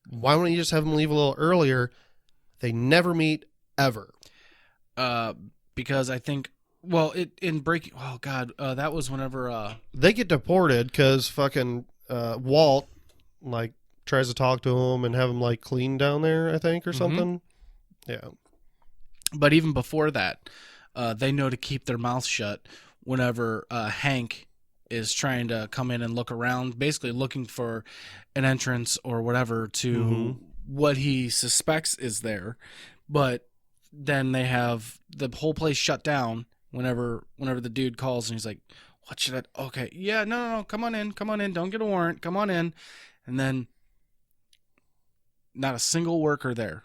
Why wouldn't you just have them leave a little earlier? They never meet ever. Because I think, well, that was whenever they get deported because fucking Walt like tries to talk to him and have him like clean down there, I think, or something. Yeah. But even before that, they know to keep their mouth shut whenever Hank is trying to come in and look around, basically looking for an entrance or whatever to what he suspects is there. But then they have the whole place shut down whenever the dude calls and he's like, what should I, okay, yeah, no, come on in, don't get a warrant, come on in. And then not a single worker there.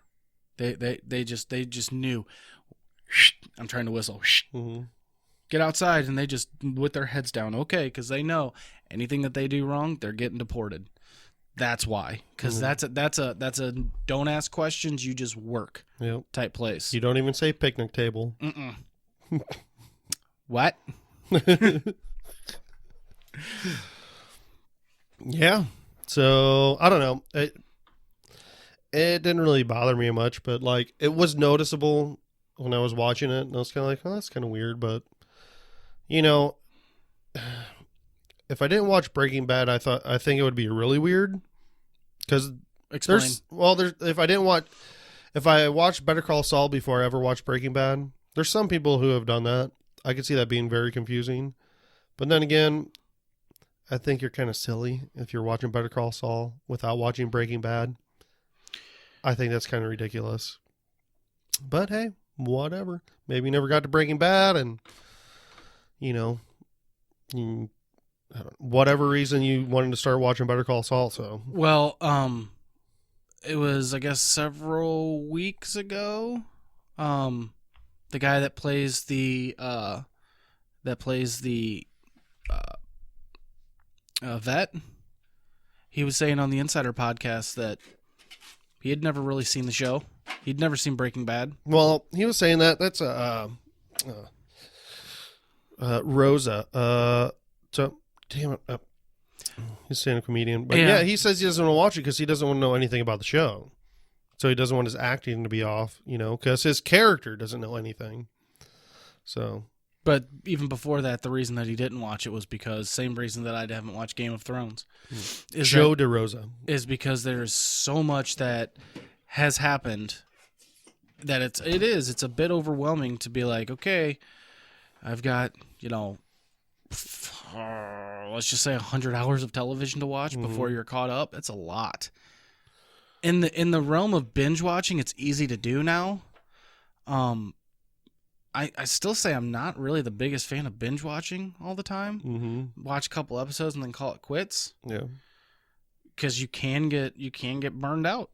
They just knew, I'm trying to whistle, get outside, and they just, with their heads down, okay, because they know anything that they do wrong, they're getting deported. That's why, because that's a don't ask questions, you just work type place. You don't even say picnic table. What? Yeah. So I don't know. It didn't really bother me much, but like it was noticeable when I was watching it, and I was kind of like, oh, that's kind of weird, but. You know, if I didn't watch Breaking Bad, I think it would be really weird because Explain. if I watched Better Call Saul before I ever watched Breaking Bad, there's some people who have done that. I could see that being very confusing. But then again, I think you're kind of silly if you're watching Better Call Saul without watching Breaking Bad. I think that's kind of ridiculous. But hey, whatever. Maybe you never got to Breaking Bad and, whatever reason you wanted to start watching Better Call Saul. So, well, it was, I guess, several weeks ago. The guy that plays the vet, he was saying on the Insider podcast that he had never really seen the show. He'd never seen Breaking Bad. Well, he was saying that that's Rosa. So damn it. He's a stand-up comedian, but yeah, he says he doesn't want to watch it because he doesn't want to know anything about the show. So he doesn't want his acting to be off, because his character doesn't know anything. So, but even before that, the reason that he didn't watch it was because same reason that I haven't watched Game of Thrones. Joe DeRosa is because there's so much that has happened that it's a bit overwhelming to be like, okay, I've got let's just say 100 hours of television to watch before you're caught up. It's a lot. In the realm of binge watching, it's easy to do now. I still say I'm not really the biggest fan of binge watching all the time. Mm-hmm. Watch a couple episodes and then call it quits. Yeah, because you can get burned out.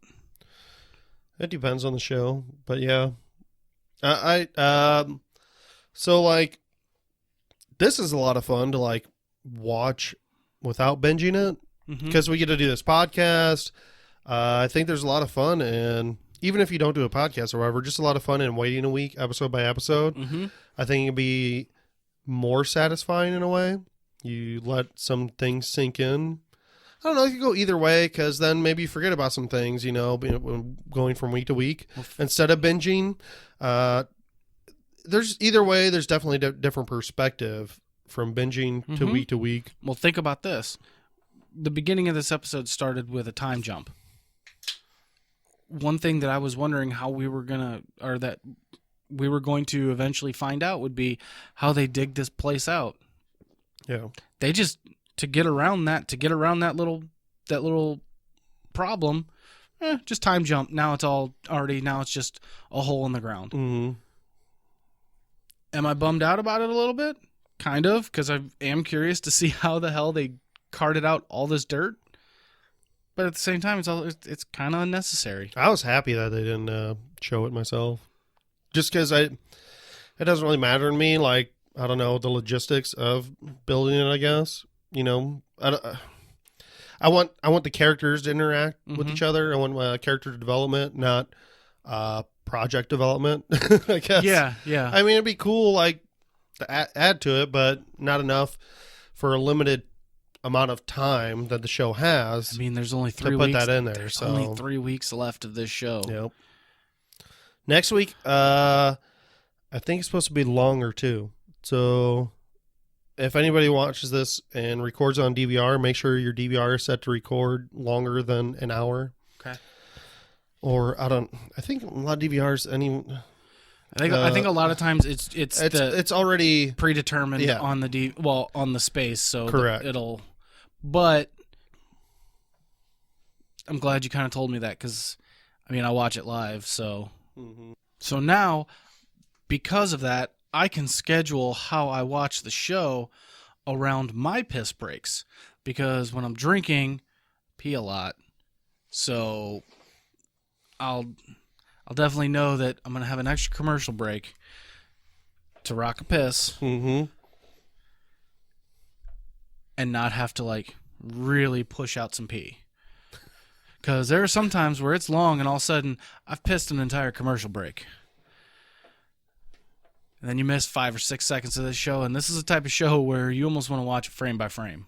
It depends on the show, but yeah, so like this is a lot of fun to watch without binging it because we get to do this podcast. I think there's a lot of fun, and even if you don't do a podcast or whatever, just a lot of fun in waiting a week, episode by episode. Mm-hmm. I think it'd be more satisfying in a way. You let some things sink in. I don't know. You could go either way because then maybe you forget about some things, going from week to week instead of binging. There's either way. There's definitely a different perspective from binging to week. Well, think about this. The beginning of this episode started with a time jump. One thing that I was wondering how we were going to eventually find out would be how they dig this place out. Yeah. They just, to get around that little problem, just time jump. Now it's just a hole in the ground. Mm-hmm. Am I bummed out about it a little bit? Kind of, because I am curious to see how the hell they carted out all this dirt. But at the same time, it's kind of unnecessary. I was happy that they didn't show it myself, just because it doesn't really matter to me. I don't know the logistics of building it. I guess I want the characters to interact with each other. I want character development, not project development. I guess. Yeah. I mean, it'd be cool to add to it, but not enough for a limited amount of time that the show has. I mean, there's only 3 weeks. Put that in there. There's so only 3 weeks left of this show. Yep. Next week, I think it's supposed to be longer too. So if anybody watches this and records on DVR, make sure your DVR is set to record longer than an hour. Okay. Or I think a lot of DVRs I think a lot of times it's already predetermined on the space, so correct. But I'm glad you kind of told me that because I watch it live, so so now because of that, I can schedule how I watch the show around my piss breaks because when I'm drinking, pee a lot, so I'll definitely know that I'm going to have an extra commercial break to rock a piss and not have to really push out some pee. Because there are some times where it's long and all of a sudden I've pissed an entire commercial break. And then you miss 5 or 6 seconds of this show, and this is the type of show where you almost want to watch it frame by frame.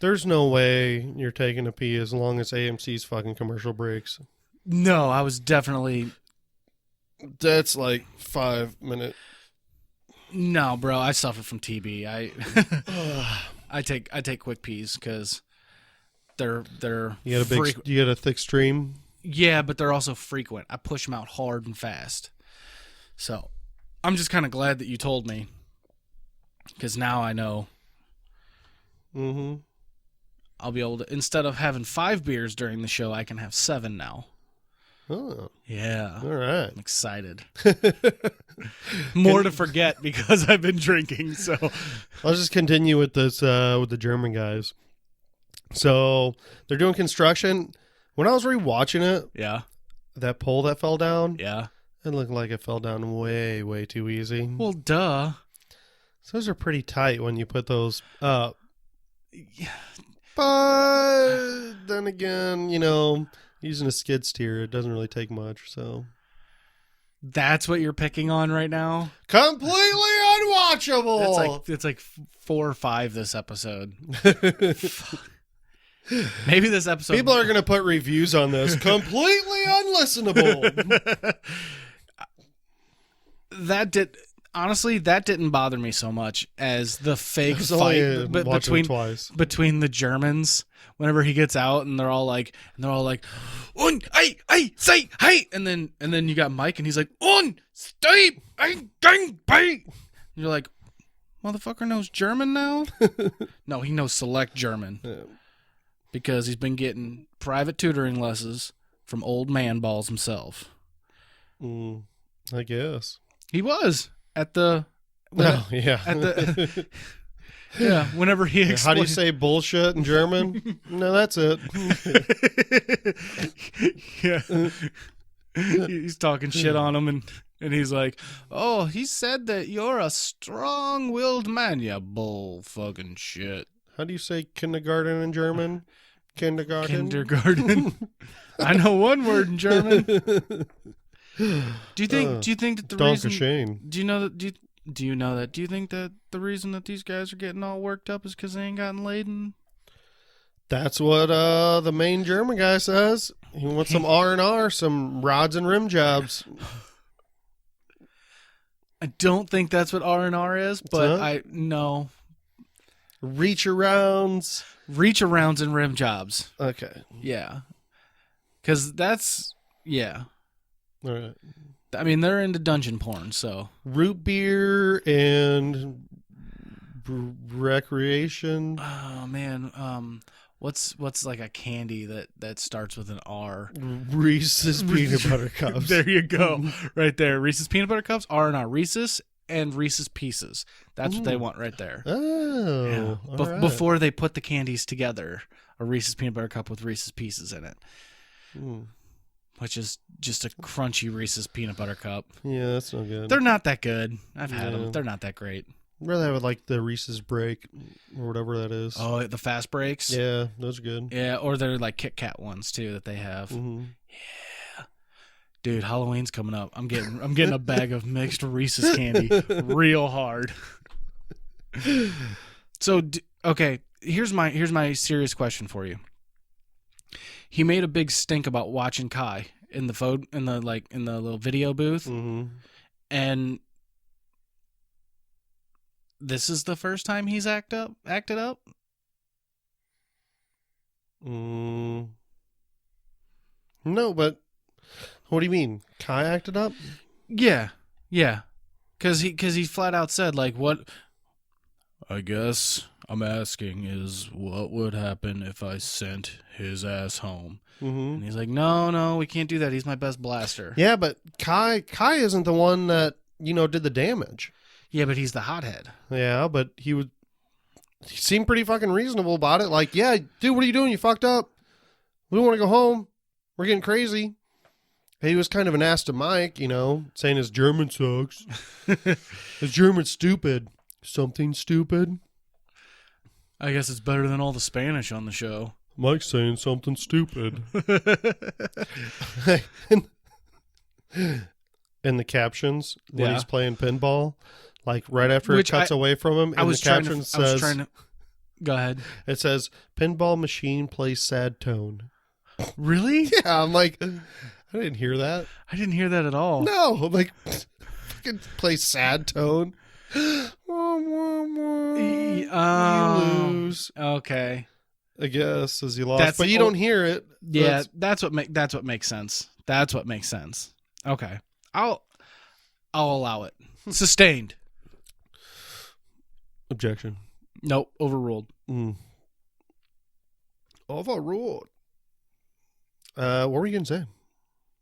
There's no way you're taking a pee as long as AMC's fucking commercial breaks. No, I was definitely... That's 5 minutes. No, bro, I suffer from TB. I take quick peas because they're You got a thick stream. Yeah, but they're also frequent. I push them out hard and fast. So I'm just kind of glad that you told me because now I know. Mm-hmm. I'll be able to, instead of having 5 beers during the show, I can have 7 now. Oh. Yeah. All right. I'm excited. More to forget because I've been drinking. So I'll just continue with this with the German guys. So they're doing construction. When I was rewatching it, yeah, that pole that fell down, yeah, it looked like it fell down way, way too easy. Well, duh. So those are pretty tight when you put those up. But then again, using a skid steer, it doesn't really take much. So that's what you're picking on right now. Completely unwatchable. It's like 4 or 5 this episode. Maybe this episode. People are going to put reviews on this. Completely unlistenable. Honestly, that didn't bother me so much as the fake fight between the Germans. Whenever he gets out and they're all like, "Un, I say, hey," and then you got Mike and he's like, "Un, stay, I gang, bye." You're like, motherfucker knows German now? No, he knows select German because he's been getting private tutoring lessons from old man balls himself. I guess he was. At the whenever he explained, how do you say bullshit in German? No, that's it. Yeah, he's talking shit on him, and he's like, "Oh, he said that you're a strong-willed man, you bull fucking shit." How do you say kindergarten in German? Kindergarten. I know one word in German. Do you think that the reason? Shane. Do you know that the reason that these guys are getting all worked up is because they ain't gotten laid? That's what the main German guy says. He wants some R&R, some rods and rim jobs. I don't think that's what R&R is, but no. Reach arounds and rim jobs. Okay. Yeah. Because that's all right. I mean, they're into dungeon porn, so root beer and recreation. Oh man, what's like a candy that starts with an R? Reese's peanut butter cups. There you go, right there. Reese's peanut butter cups, R&R, Reese's and Reese's Pieces. That's what they want right there. Oh, yeah. Right. Before they put the candies together, a Reese's peanut butter cup with Reese's Pieces in it. Which is just a crunchy Reese's peanut butter cup. Yeah, that's no good. They're not that good. I've had them. They're not that great. I'd rather have like the Reese's Break or whatever that is. Oh, the fast breaks? Yeah, those are good. Yeah, or they're like Kit Kat ones too that they have. Mm-hmm. Yeah. Dude, Halloween's coming up. I'm getting a bag of mixed Reese's candy real hard. So, okay, here's my serious question for you. He made a big stink about watching Kai in the little video booth, and this is the first time he's acted up. No, but what do you mean? Kai acted up? Yeah, because he flat out said like, what? I guess I'm asking is what would happen if I sent his ass home? And he's like, no, we can't do that. He's my best blaster. Yeah, but Kai isn't the one that did the damage. Yeah, but he's the hothead. Yeah, but he seemed pretty fucking reasonable about it. Like, yeah, dude, what are you doing? You fucked up. We want to go home. We're getting crazy. He was kind of an ass to Mike, saying his German sucks. His German's stupid. Something stupid. I guess it's better than all the Spanish on the show. Mike's saying something stupid. In the captions, when he's playing pinball, like right after it cuts away from him, and the caption says, go ahead. It says, pinball machine plays sad tone. Really? Yeah, I'm like, I didn't hear that. I didn't hear that at all. No, I'm like, fucking play sad tone. You lose. whispers, Okay. I guess, as he lost. That's But you don't hear it. Yeah, that's what makes sense. That's what makes sense. Okay. I'll allow it. Sustained. Objection. Nope, overruled. Overruled. What were you going to say?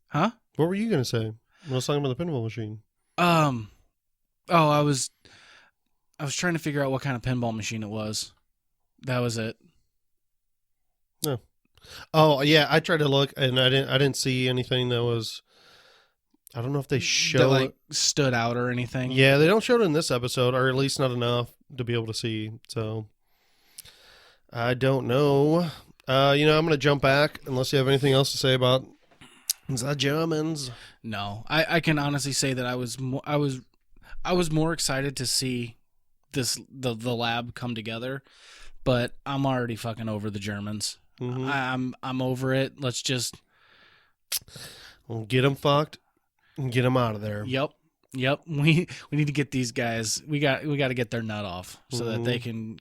Huh? What were you going to say? I was talking about the pinball machine. I was trying to figure out what kind of pinball machine it was. That was it. No. Oh, yeah, I tried to look and I didn't see anything that was, I don't know if they showed that like stood out or anything. Yeah, they don't show it in this episode, or at least not enough to be able to see. So I don't know. I'm going to jump back unless you have anything else to say about the Germans. No, I can honestly say that I was more excited to see the lab come together, but I'm already fucking over the Germans. Mm-hmm. I'm over it. Let's just get them fucked and get them out of there. Yep. We need to get these guys. We got to get their nut off so that they can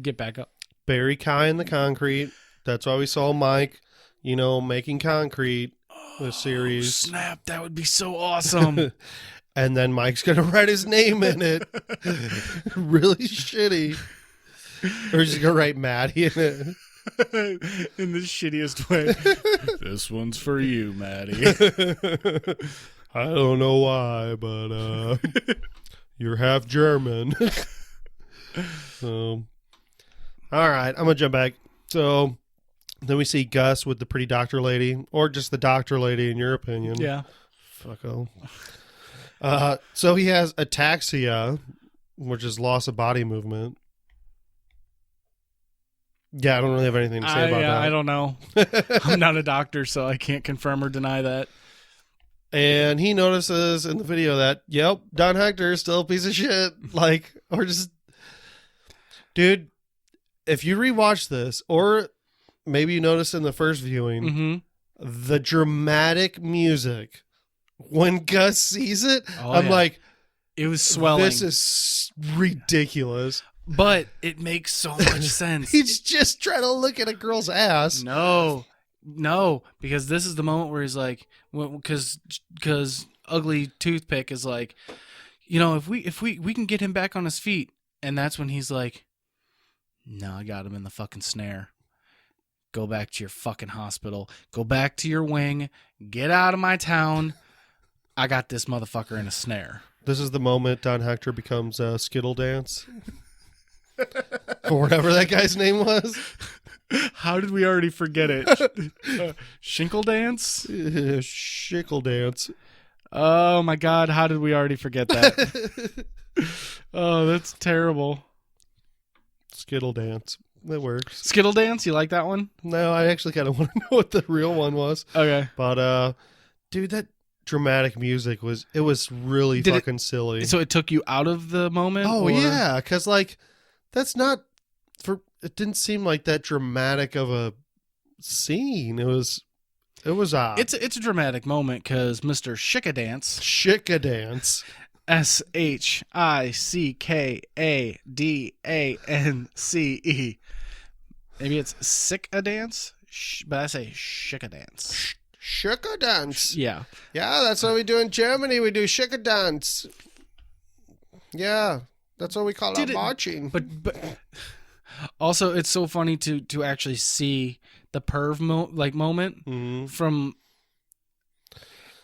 get back up. Bury Kai in the concrete. That's why we saw Mike, making concrete. The series. Snap! That would be so awesome. And then Mike's gonna write his name in it. Really shitty. Or he's gonna write Maddie in it. In the shittiest way. This one's for you, Maddie. I don't know why, but you're half German. So, all right, I'm gonna jump back. So then we see Gus with the pretty doctor lady, or just the doctor lady, in your opinion. Yeah. Fucko. So he has ataxia, which is loss of body movement. Yeah, I don't really have anything to say about that. I don't know. I'm not a doctor, so I can't confirm or deny that. And he notices in the video that, yep, Don Hector is still a piece of shit. Dude, if you rewatch this, or maybe you noticed in the first viewing, the dramatic music, when Gus sees it, I'm like, it was swelling. This is ridiculous. But it makes so much sense. He's just trying to look at a girl's ass. No, because this is the moment where he's like, because Ugly Toothpick is like, if we can get him back on his feet, and that's when he's like, no, I got him in the fucking snare. Go back to your fucking hospital. Go back to your wing. Get out of my town. I got this motherfucker in a snare. This is the moment Don Hector becomes Shickadance. Or whatever that guy's name was. How did we already forget it? Shinkledance? Shickadance. Oh my God, how did we already forget that? Oh, that's terrible. Shickadance. That works. Shickadance, you like that one? No, I actually kind of want to know what the real one was. Okay. But, dude, that dramatic music was really fucking silly. So it took you out of the moment? Oh, yeah, because, that's not, it didn't seem like that dramatic of a scene. It was odd. It's a dramatic moment because Mr. Shickadance. Shickadance. Maybe it's Shickadance, but I say Shickadance. Shickadance. Yeah. Yeah, that's what we do in Germany. We do Shickadance. Yeah, that's what we call it marching. But also, it's so funny to actually see the perv moment from.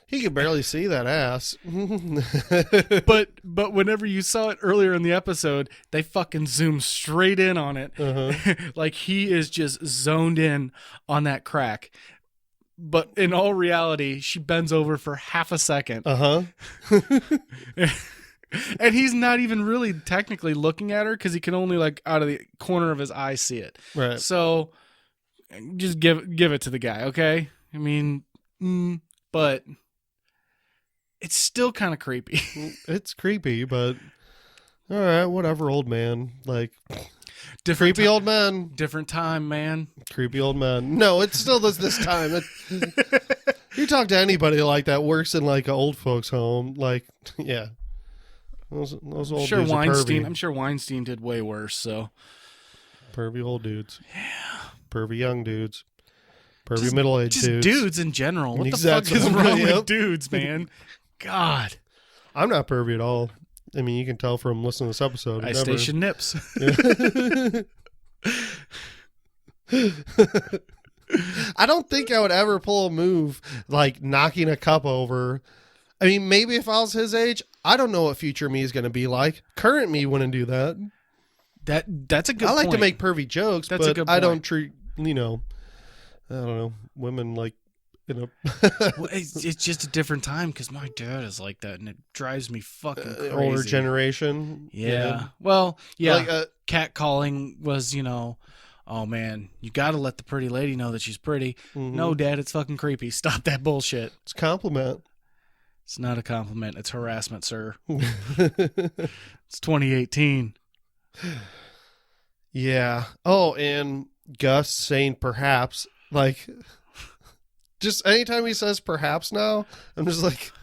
He could barely see that ass. but whenever you saw it earlier in the episode, they fucking zoomed straight in on it. Like he is just zoned in on that crack. But in all reality, she bends over for half a second. And he's not even really technically looking at her because he can only out of the corner of his eye see it. Right. So just give it to the guy, okay? I mean, but it's still kind of creepy. It's creepy, but all right, whatever, old man. Creepy old man. Different time, man. Creepy old man. No, it still does this time. You talk to anybody like that works in an old folks home, yeah. Those old dudes are pervy. I'm sure Weinstein did way worse, so. Pervy old dudes. Yeah. Pervy young dudes. Pervy middle-aged Just dudes. dudes in general. What Exactly. the fuck is wrong Yep. with dudes, man? God. I'm not pervy at all. I mean, you can tell from listening to this episode. I station nips. I don't think I would ever pull a move like knocking a cup over. I mean, maybe if I was his age, I don't know what future me is going to be like. Current me wouldn't do that. That's a good I like point. to make pervy jokes, That's a but good I don't point. treat, I don't know, women like, Well, it's just a different time because my dad is like that, and it drives me fucking crazy. older generation. Yeah. Well, yeah. Like, Catcalling was, oh man, you got to let the pretty lady know that she's pretty. No, Dad, it's fucking creepy. Stop that bullshit. it's a compliment. It's not a compliment. It's harassment, sir. It's 2018. Yeah. Oh, and Gus saying perhaps, like, just anytime he says perhaps now, I'm just like,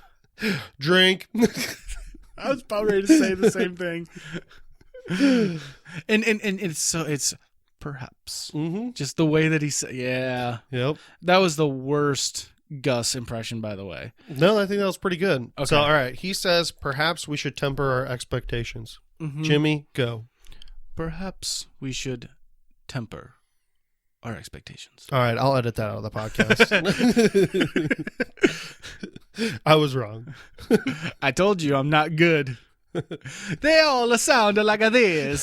drink. I was about ready to say the same thing. And it's perhaps. Mm-hmm. Just the way that he said, yeah. Yep. That was the worst Gus impression, by the way. No, I think that was pretty good. Okay. So, all right. He says perhaps we should temper our expectations. Mm-hmm. Jimmy, go. Perhaps we should temper our expectations. All right. I'll edit that out of the podcast. I was wrong. I told you I'm not good. They all sound like this.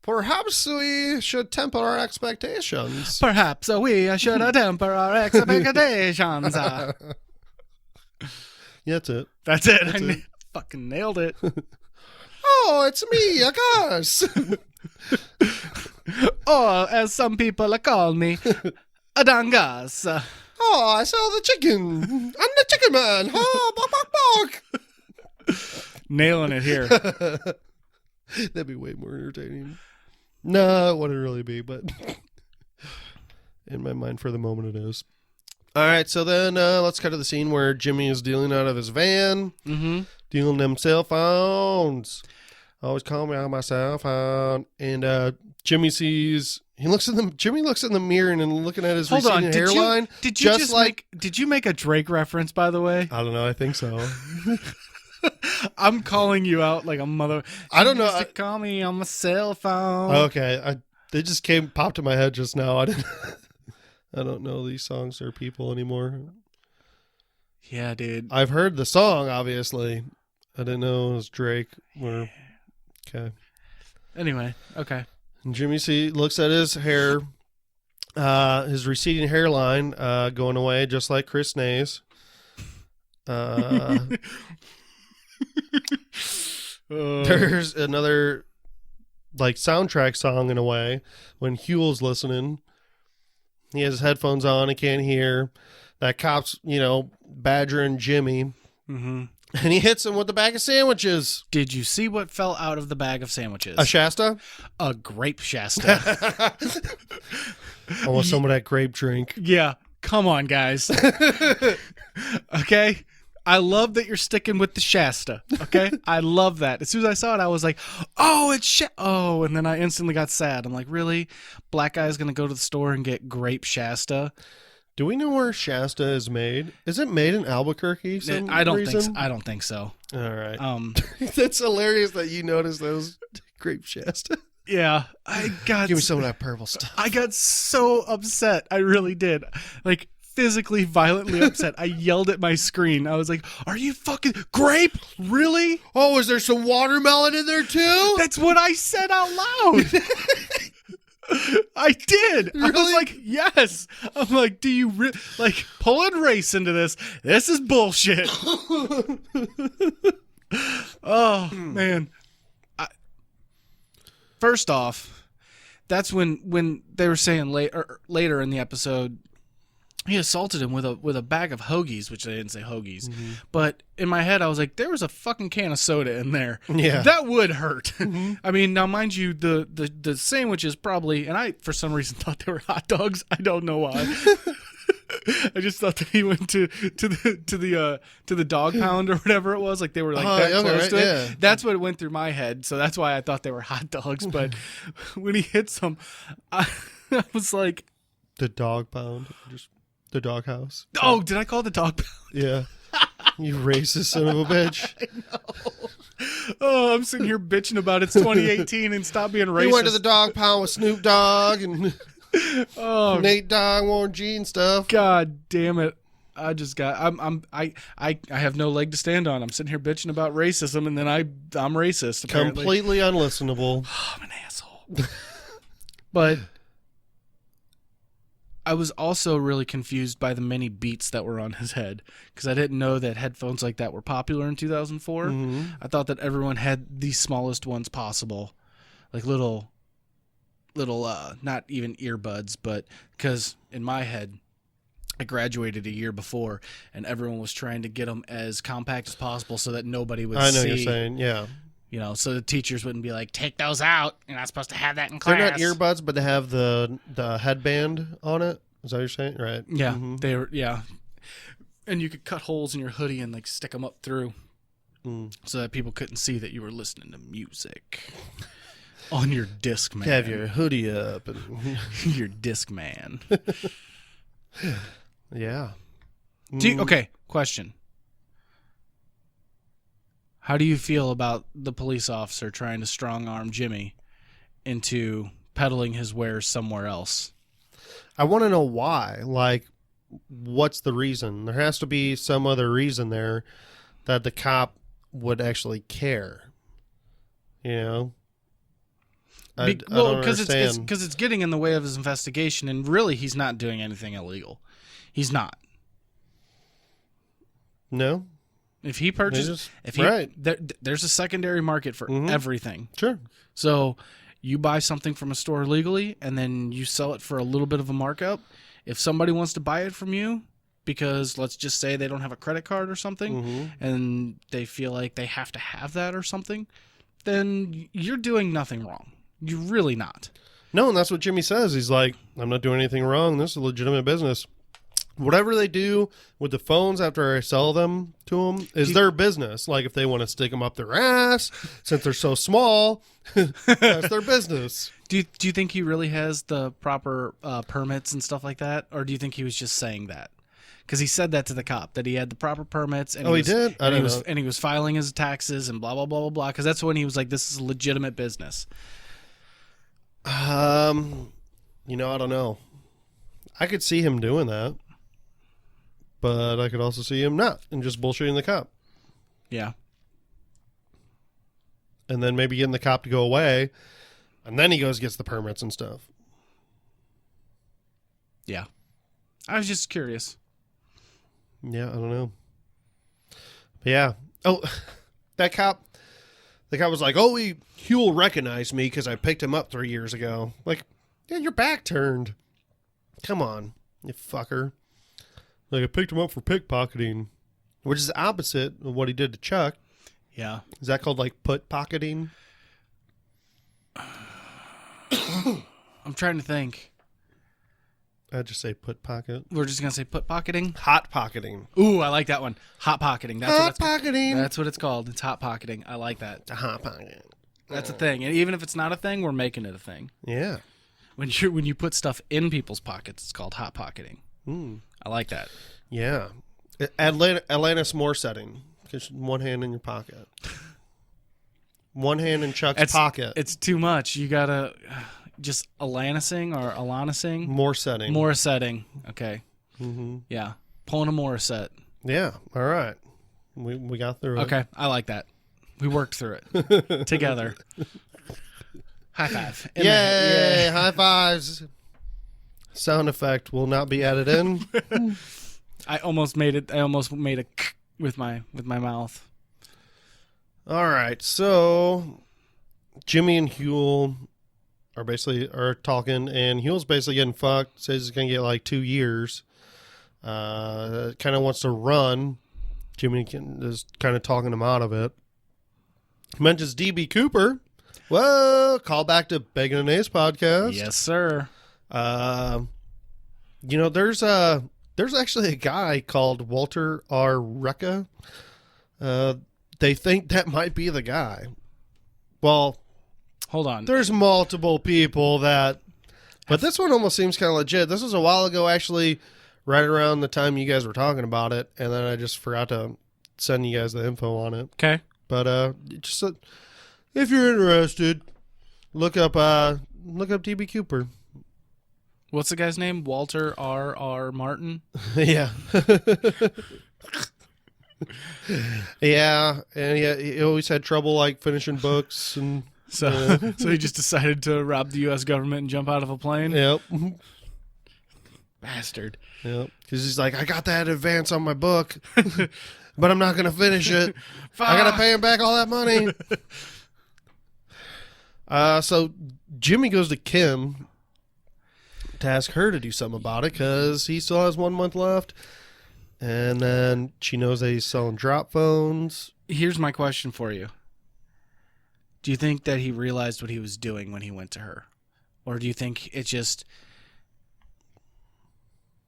Perhaps we should temper our expectations. Perhaps we should temper our expectations. Yeah, that's it. That's it. I fucking nailed it. Oh, it's me, Gus. Or as some people call me, a dangas. Oh, I saw the chicken. I'm the chicken man. Oh, bark, bark, bark. Nailing it here. That'd be way more entertaining. No, it wouldn't really be, but in my mind for the moment it is. All right, so then let's cut to the scene where Jimmy is dealing out of his van, dealing them cell phones. Always call me on my cell phone. And Jimmy looks in the mirror and looking at his receding hairline. Did you make a Drake reference, by the way? I don't know. I think so. I'm calling you out like a mother. I don't know. Call me on my cell phone. Okay, they just popped in my head just now. I don't know these songs or people anymore. Yeah, dude. I've heard the song, obviously. I didn't know it was Drake. Okay. Anyway, okay. And Jimmy looks at his hair, his receding hairline going away, just like Chris Nay's. There's another like soundtrack song in a way when Huel's listening. He has his headphones on. He can't hear. That cop's, badgering Jimmy. Mm-hmm. And he hits him with a bag of sandwiches. Did you see what fell out of the bag of sandwiches? A Shasta? A grape Shasta. I want some of that grape drink. Yeah. Come on, guys. Okay? I love that you're sticking with the Shasta. Okay? I love that. As soon as I saw it, I was like, oh, it's Oh, and then I instantly got sad. I'm like, really? Black guy's going to go to the store and get grape Shasta? Do we know where Shasta is made? Is it made in Albuquerque? I don't think so. All right. That's hilarious that you noticed those grape Shasta. Yeah, give me some of that purple stuff. I got so upset. I really did. Like physically, violently upset. I yelled at my screen. I was like, "Are you fucking grape? Really? Oh, is there some watermelon in there too?" That's what I said out loud. I did. Really? I was like, yes. I'm like, do you pulling race into this? This is bullshit. Oh, man. First off, that's when they were saying later in the episode, he assaulted him with a bag of hoagies, which they didn't say hoagies. Mm-hmm. But in my head, I was like, there was a fucking can of soda in there. Yeah. That would hurt. Mm-hmm. I mean, now, mind you, the sandwiches probably, and I, for some reason, thought they were hot dogs. I don't know why. I just thought that he went to the dog pound or whatever it was. Like they were like that close to it. Yeah. That's what went through my head. So that's why I thought they were hot dogs. But when he hits them, I was like, the dog pound, just the dog house. oh, did I call it the dog pound? Yeah. You racist son of a bitch. I know. Oh, I'm sitting here bitching about it's 2018 and stop being racist. He went to the dog pound with Snoop Dogg and Nate Dogg, Warren G and stuff. God damn it. I just got I have no leg to stand on. I'm sitting here bitching about racism and then I'm racist apparently. Completely unlistenable. Oh, I'm an asshole. But I was also really confused by the many beats that were on his head because I didn't know that headphones like that were popular in 2004. Mm-hmm. I thought that everyone had the smallest ones possible, like little not even earbuds, but because in my head I graduated a year before and everyone was trying to get them as compact as possible so that nobody would see. I know you're saying, yeah. You know, so the teachers wouldn't be like, take those out. You're not supposed to have that in class. They're not earbuds, but they have the headband on it. Is that what you're saying? Right. Yeah. Mm-hmm. They were, yeah. And you could cut holes in your hoodie and like stick them up through so that people couldn't see that you were listening to music on your Discman. Have your hoodie up. And your Discman. yeah. Okay, question. How do you feel about the police officer trying to strong-arm Jimmy into peddling his wares somewhere else? I want to know why. Like, what's the reason? There has to be some other reason there that the cop would actually care. You know? I don't understand. Because it's getting in the way of his investigation, and really he's not doing anything illegal. He's not. No? If he purchases, right. There's a secondary market for everything. Sure. So you buy something from a store legally, and then you sell it for a little bit of a markup. If somebody wants to buy it from you, because let's just say they don't have a credit card or something, and they feel like they have to have that or something, then you're doing nothing wrong. You're really not. No, and that's what Jimmy says. He's like, I'm not doing anything wrong. This is a legitimate business. Whatever they do with the phones after I sell them to them is their business. Like if they want to stick them up their ass, since they're so small, that's their business. Do you think he really has the proper permits and stuff like that? Or do you think he was just saying that? Because he said that to the cop, that he had the proper permits. And he did? I don't know. And he was filing his taxes and blah, blah, blah, blah, blah. Because that's when he was like, this is a legitimate business. I don't know. I could see him doing that. But I could also see him not and just bullshitting the cop. Yeah. And then maybe getting the cop to go away. And then he goes and gets the permits and stuff. Yeah. I was just curious. Yeah, I don't know. But yeah. Oh, the cop was like, oh, he'll recognize me because I picked him up 3 years ago. Like, yeah, your back turned. Come on, you fucker. Like, I picked him up for pickpocketing, which is the opposite of what he did to Chuck. Yeah. Is that called, like, put-pocketing? I'm trying to think. I'd just say put-pocket. We're just going to say put-pocketing? Hot-pocketing. Ooh, I like that one. Hot-pocketing. Hot-pocketing. That's what it's called. It's hot-pocketing. I like that. Hot-pocket. That's a thing. And even if it's not a thing, we're making it a thing. Yeah. When you put stuff in people's pockets, it's called hot-pocketing. I like that. Yeah. Atlantis more setting. Just one hand in your pocket. One hand in Chuck's pocket. It's too much. You got to just Alanising or Alanising. More setting. More setting. Okay. Mm-hmm. Yeah. Pulling a Morissette. Yeah. All right. We got through it. Okay. I like that. We worked through it together. High five. Yay. High fives. Sound effect will not be added in. I almost made it. I almost made a with my mouth. All right. So Jimmy and Huel are talking, and Huel's basically getting fucked. Says he's gonna get like 2 years. Kind of wants to run. Jimmy is kind of talking him out of it. Mentions DB Cooper. Well, call back to Bacon and Ace podcast. Yes, sir. There's there's actually a guy called Walter R. Recca. They think that might be the guy. Well, hold on. There's multiple people that, but this one almost seems kind of legit. This was a while ago, actually, right around the time you guys were talking about it, and then I just forgot to send you guys the info on it. Okay. But just if you're interested, look up DB Cooper. What's the guy's name? Walter R. Martin? Yeah. Yeah, and he always had trouble like finishing books, and so he just decided to rob the U.S. government and jump out of a plane. Yep. Bastard. Yep. Because he's like, I got that advance on my book, but I'm not gonna finish it. I gotta pay him back all that money. So Jimmy goes to Kim to ask her to do something about it because he still has 1 month left. And then she knows that he's selling drop phones. Here's my question for you. Do you think that he realized what he was doing when he went to her? Or do you think it just...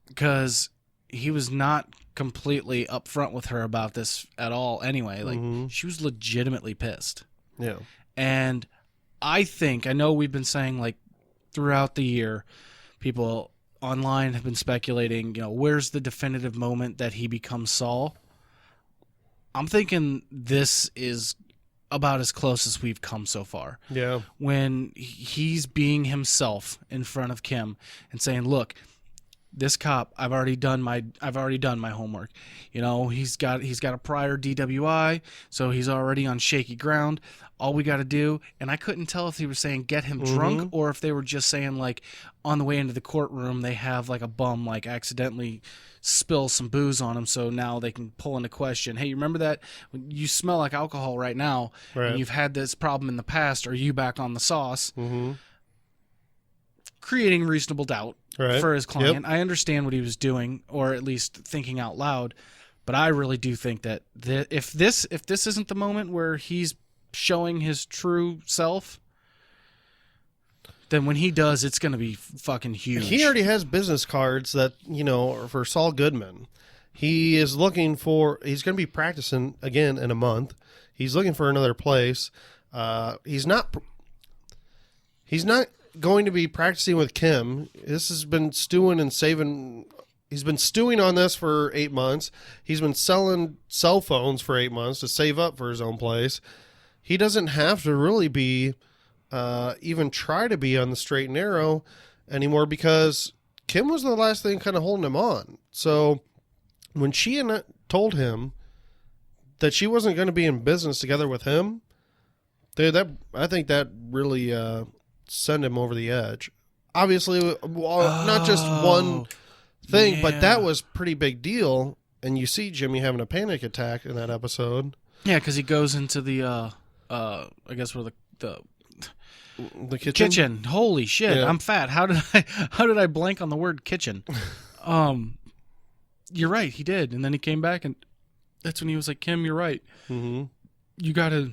Because he was not completely upfront with her about this at all anyway. Like, she was legitimately pissed. Yeah. And I know we've been saying, like, throughout the year, people online have been speculating, where's the definitive moment that he becomes Saul? I'm thinking this is about as close as we've come so far. Yeah. When he's being himself in front of Kim and saying, look, this cop, I've already done my homework. He's got a prior DWI, so he's already on shaky ground. All we got to do, and I couldn't tell if he was saying get him drunk or if they were just saying like on the way into the courtroom they have like a bum like accidentally spill some booze on him, so now they can pull into question, hey, you remember that you smell like alcohol right now, right, and you've had this problem in the past, are you back on the sauce? Creating reasonable doubt for his client. Yep. I understand what he was doing, or at least thinking out loud, but I really do think that if this isn't the moment where he's showing his true self, then when he does, it's going to be fucking huge. He already has business cards that, are for Saul Goodman. He is looking for, he's going to be practicing again in a month. He's looking for another place. He's not going to be practicing with Kim. This has been stewing and saving. He's been stewing on this for 8 months. He's been selling cell phones for 8 months to save up for his own place. He doesn't have to really be, even try to be on the straight and narrow anymore because Kim was the last thing kind of holding him on. So when she told him that she wasn't going to be in business together with him, I think that really sent him over the edge. Obviously, not just one thing, but that was pretty big deal. And you see Jimmy having a panic attack in that episode. Yeah, because he goes into the, I guess where the kitchen. Holy shit! Yeah. I'm fat. How did I blank on the word kitchen? You're right. He did, and then he came back, and that's when he was like, "Kim, you're right. You gotta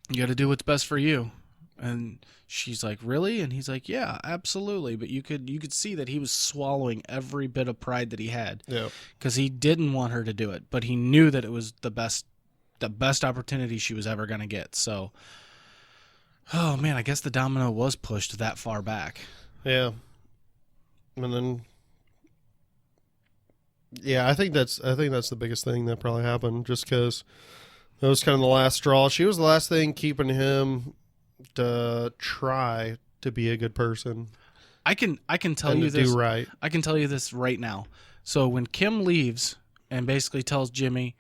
do what's best for you." And she's like, "Really?" And he's like, "Yeah, absolutely." But you could see that he was swallowing every bit of pride that he had. Yeah. Because he didn't want her to do it, but he knew that it was the best opportunity she was ever going to get. So, oh man, I guess the domino was pushed that far back. Yeah. And then, yeah, I think that's the biggest thing that probably happened, just because it was kind of the last straw. She was the last thing keeping him to try to be a good person. I can tell you this. Do right. I can tell you this right now. So when Kim leaves and basically tells Jimmy,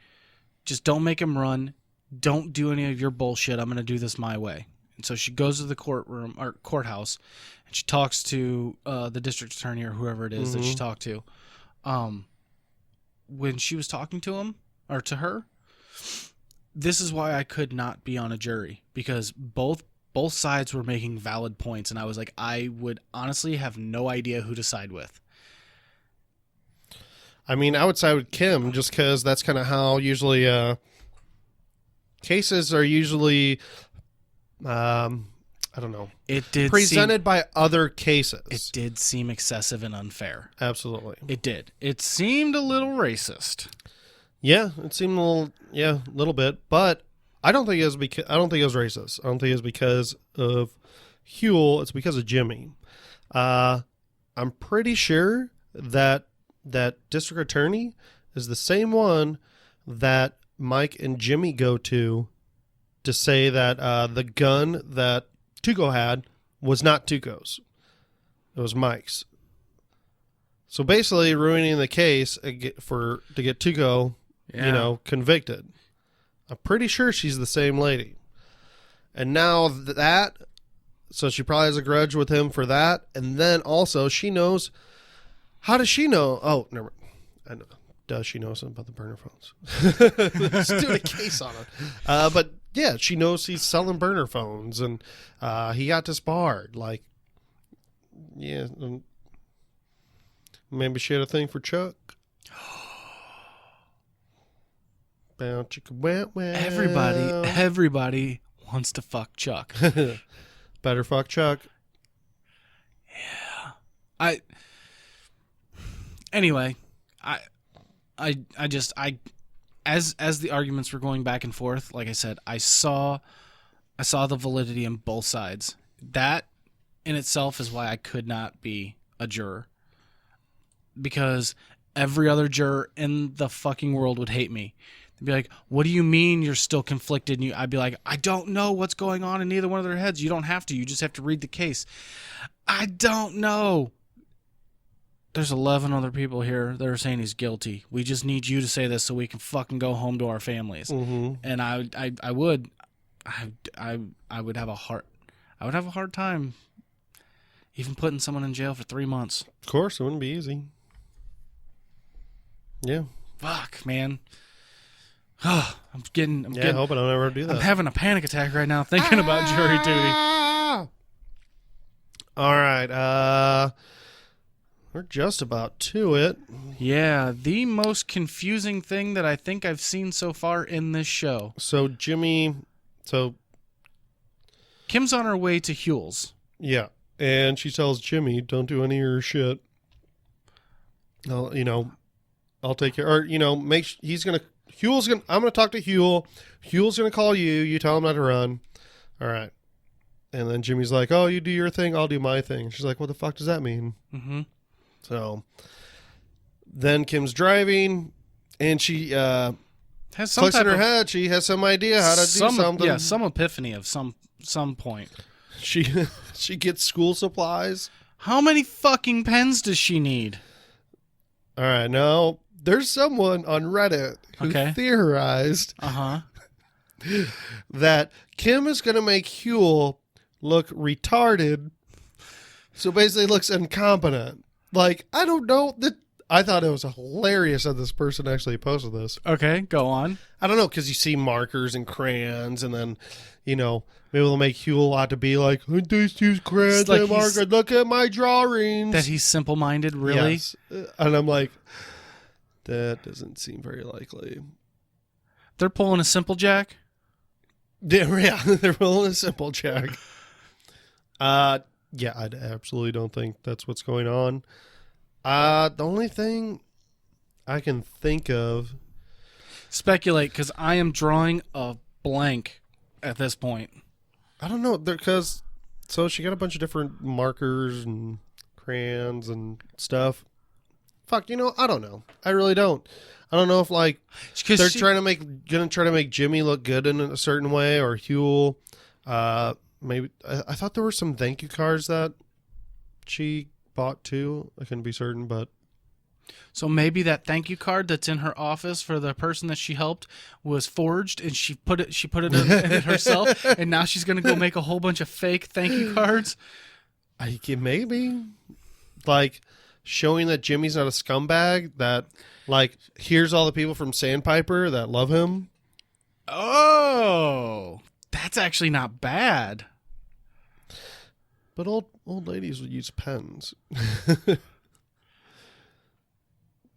just don't make him run, don't do any of your bullshit, I'm going to do this my way. And so she goes to the courthouse and she talks to the district attorney or whoever it is that she talked to. When she was talking to him or to her, this is why I could not be on a jury, because both sides were making valid points, and I was like, I would honestly have no idea who to side with. I mean, I would side with Kim just because that's kind of how usually cases are usually I don't know. It did Presented by other cases. It did seem excessive and unfair. Absolutely. It did. It seemed a little racist. Yeah, it seemed a little bit, but I don't think it was racist. I don't think it was because of Huel. It's because of Jimmy. I'm pretty sure that district attorney is the same one that Mike and Jimmy go to say that the gun that Tuco had was not Tuco's. It was Mike's. So basically ruining the case to get Tuco, convicted. I'm pretty sure she's the same lady. And now so she probably has a grudge with him for that. And then also she knows, how does she know? Oh, never mind. I know. Does she know something about the burner phones? Let's do a case on it. But yeah, she knows he's selling burner phones, and he got disbarred. Like, yeah, maybe she had a thing for Chuck. Everybody wants to fuck Chuck. Better fuck Chuck. Yeah. Anyway, as the arguments were going back and forth, like I said, I saw the validity in both sides. That in itself is why I could not be a juror, because every other juror in the fucking world would hate me. They'd be like, "What do you mean you're still conflicted?" And I'd be like, "I don't know what's going on in either one of their heads. You don't have to. You just have to read the case." I don't know. There's 11 other people here that are saying he's guilty. We just need you to say this so we can fucking go home to our families. Mm-hmm. And I would have a hard time even putting someone in jail for 3 months. Of course, it wouldn't be easy. Yeah. Fuck, man. I'm getting. I hope I don't ever do that. I'm having a panic attack right now thinking about jury duty. All right. We're just about to it. Yeah, the most confusing thing that I think I've seen so far in this show. So Kim's on her way to Huel's. Yeah, and she tells Jimmy, "Don't do any of your shit. I'll take care." Or I'm gonna talk to Huel. Huel's gonna call you. You tell him not to run. All right. And then Jimmy's like, "Oh, you do your thing. I'll do my thing." She's like, "What the fuck does that mean?" Mm-hmm. So then Kim's driving, and she has some clicks in her head. She has some idea how to do something. Yeah, some epiphany of some point. She gets school supplies. How many fucking pens does she need? All right, now there's someone on Reddit who theorized that Kim is going to make Huel look retarded, so basically looks incompetent. Like, I don't know. I thought it was hilarious that this person actually posted this. Okay, go on. I don't know, because you see markers and crayons, and then, maybe they'll make Huel out to be like, I just use crayons and markers. Look at my drawings. That he's simple-minded, really? Yes. And I'm like, that doesn't seem very likely. They're pulling a simple jack? Yeah, they're pulling a simple jack. Yeah, I absolutely don't think that's what's going on. The only thing I can think of... Speculate, because I am drawing a blank at this point. I don't know, because... So she got a bunch of different markers and crayons and stuff. Fuck, I don't know. I really don't. I don't know if, they're gonna try to make Jimmy look good in a certain way, or Huel. Maybe I thought there were some thank you cards that she bought too. I couldn't be certain, but so maybe that thank you card that's in her office for the person that she helped was forged, and she put it in it herself, and now she's gonna go make a whole bunch of fake thank you cards. Maybe showing that Jimmy's not a scumbag. That here's all the people from Sandpiper that love him. Oh, that's actually not bad. But old ladies would use pens.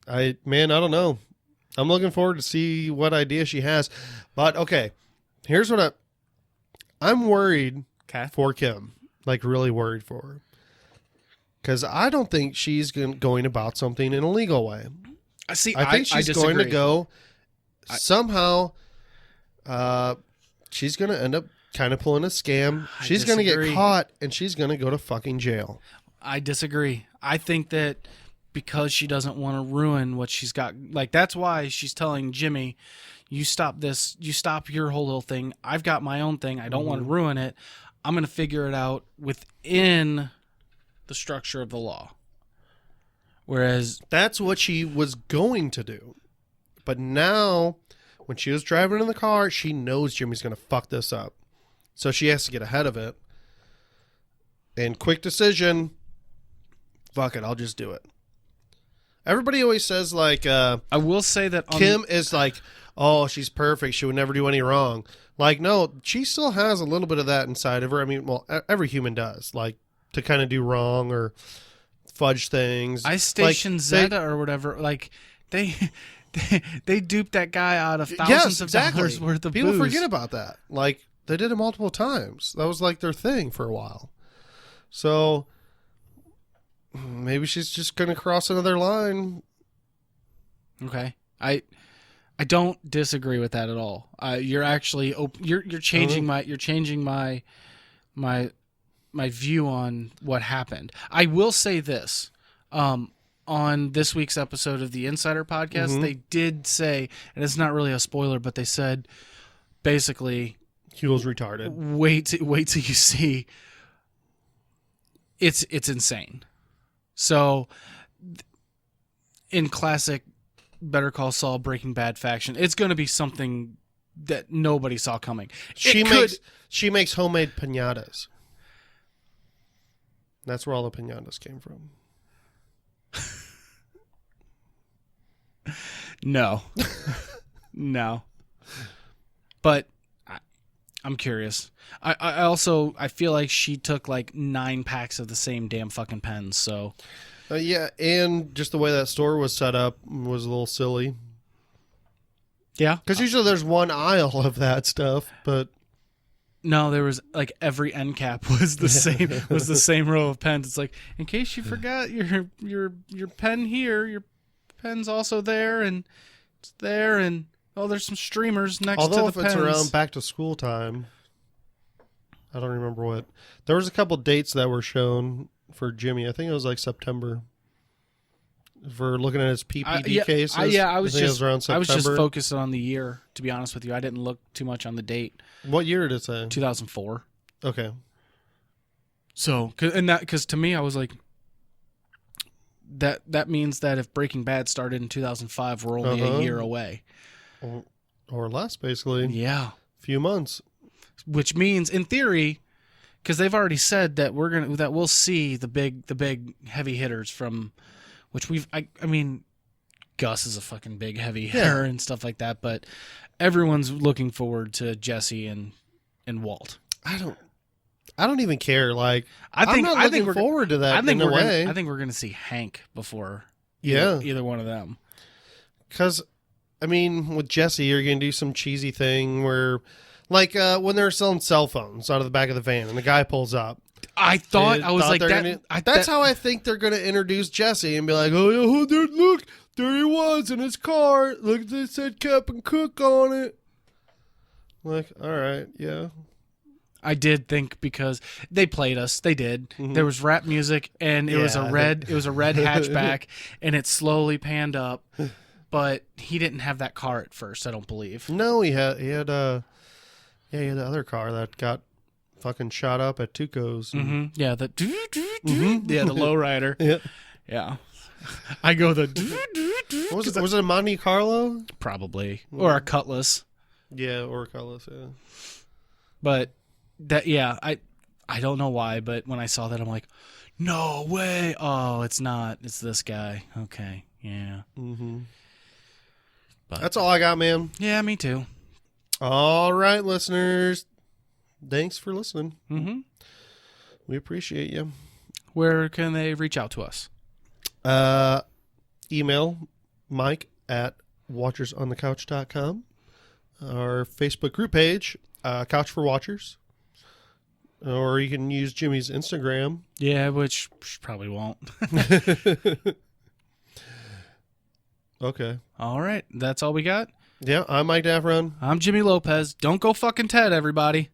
I don't know. I'm looking forward to see what idea she has. But okay, here's what I'm worried. Okay. for Kim. Like, really worried for her. Because I don't think she's going about something in a legal way. I think she's going to go somehow. She's going to end up kind of pulling a scam. She's going to get caught, and she's going to go to fucking jail. I disagree. I think that because she doesn't want to ruin what she's got, like, that's why she's telling Jimmy, you stop this, you stop your whole little thing. I've got my own thing. I don't want to ruin it. I'm going to figure it out within the structure of the law. Whereas that's what she was going to do. But now, when she was driving in the car, she knows Jimmy's going to fuck this up. So she has to get ahead of it. And quick decision, fuck it, I'll just do it. Everybody always says, like, I will say that Kim is like, oh, she's perfect. She would never do any wrong. Like, no, she still has a little bit of that inside of her. I mean, well, every human does. Like, to kind of do wrong or fudge things. I Station Zeta or whatever, like, they duped that guy out of thousands of dollars worth of People booze. forget about that. Like, they did it multiple times. That was like their thing for a while. So maybe she's just going to cross another line. Okay. I don't disagree with that at all. You're actually you're changing my view on what happened. I will say this. On this week's episode of the Insider Podcast, they did say, and it's not really a spoiler, but they said basically he was retarded. Wait till you see. It's insane. So in classic Better Call Saul Breaking Bad fashion, it's going to be something that nobody saw coming. She makes homemade piñatas. That's where all the piñatas came from. No. No. But I'm curious. I also feel like she took like 9 packs of the same damn fucking pens, so yeah, and just the way that store was set up was a little silly. Yeah. Because usually there's one aisle of that stuff, but no, there was like every end cap was the same row of pens. It's like, in case you forgot your pen here, your pen's also there, and it's there, and oh, there's some streamers next to the pens. Although if it's around back to school time, I don't remember what. There was a couple dates that were shown for Jimmy. I think it was like September. For looking at his PPD cases. I was just around September. I was just focused on the year, to be honest with you. I didn't look too much on the date. What year did it say? 2004. Okay. So, because to me, I was like, that means that if Breaking Bad started in 2005, we're only a year away. Or less, basically. Yeah. Few months. Which means, in theory, because they've already said that we'll see the big heavy hitters from, which I mean, Gus is a fucking big heavy hitter and stuff like that, but everyone's looking forward to Jesse and Walt. I don't even care. Like, I'm not looking forward to that. I think we're going to see Hank before either one of them. Because, I mean, with Jesse, you're going to do some cheesy thing where, like, when they're selling cell phones out of the back of the van and the guy pulls up. I thought that. That's how I think they're going to introduce Jesse and be like, oh, dude, look, there he was in his car. Look, they said Captain Cook on it. Like, all right, yeah. I did think because they played us. They did. Mm-hmm. There was rap music, and it was a red hatchback, and it slowly panned up. But he didn't have that car at first, I don't believe. No, he had the other car that got fucking shot up at Tuco's. Mm-hmm. Yeah, the lowrider. Yeah. I go the. Was it a Monte Carlo? Probably, or a Cutlass. Yeah, or a Cutlass. Yeah. But I don't know why, but when I saw that, I'm like, no way. Oh, it's not. It's this guy. Okay. Yeah. Mm-hmm. But that's all I got, man. Yeah, me too. All right, listeners. Thanks for listening. Mm-hmm. We appreciate you. Where can they reach out to us? Email Mike at watchersonthecouch.com. Our Facebook group page, Couch for Watchers. Or you can use Jimmy's Instagram. Yeah, which probably won't. Okay. All right. That's all we got. Yeah, I'm Mike Daffron. I'm Jimmy Lopez. Don't go fucking Ted, everybody.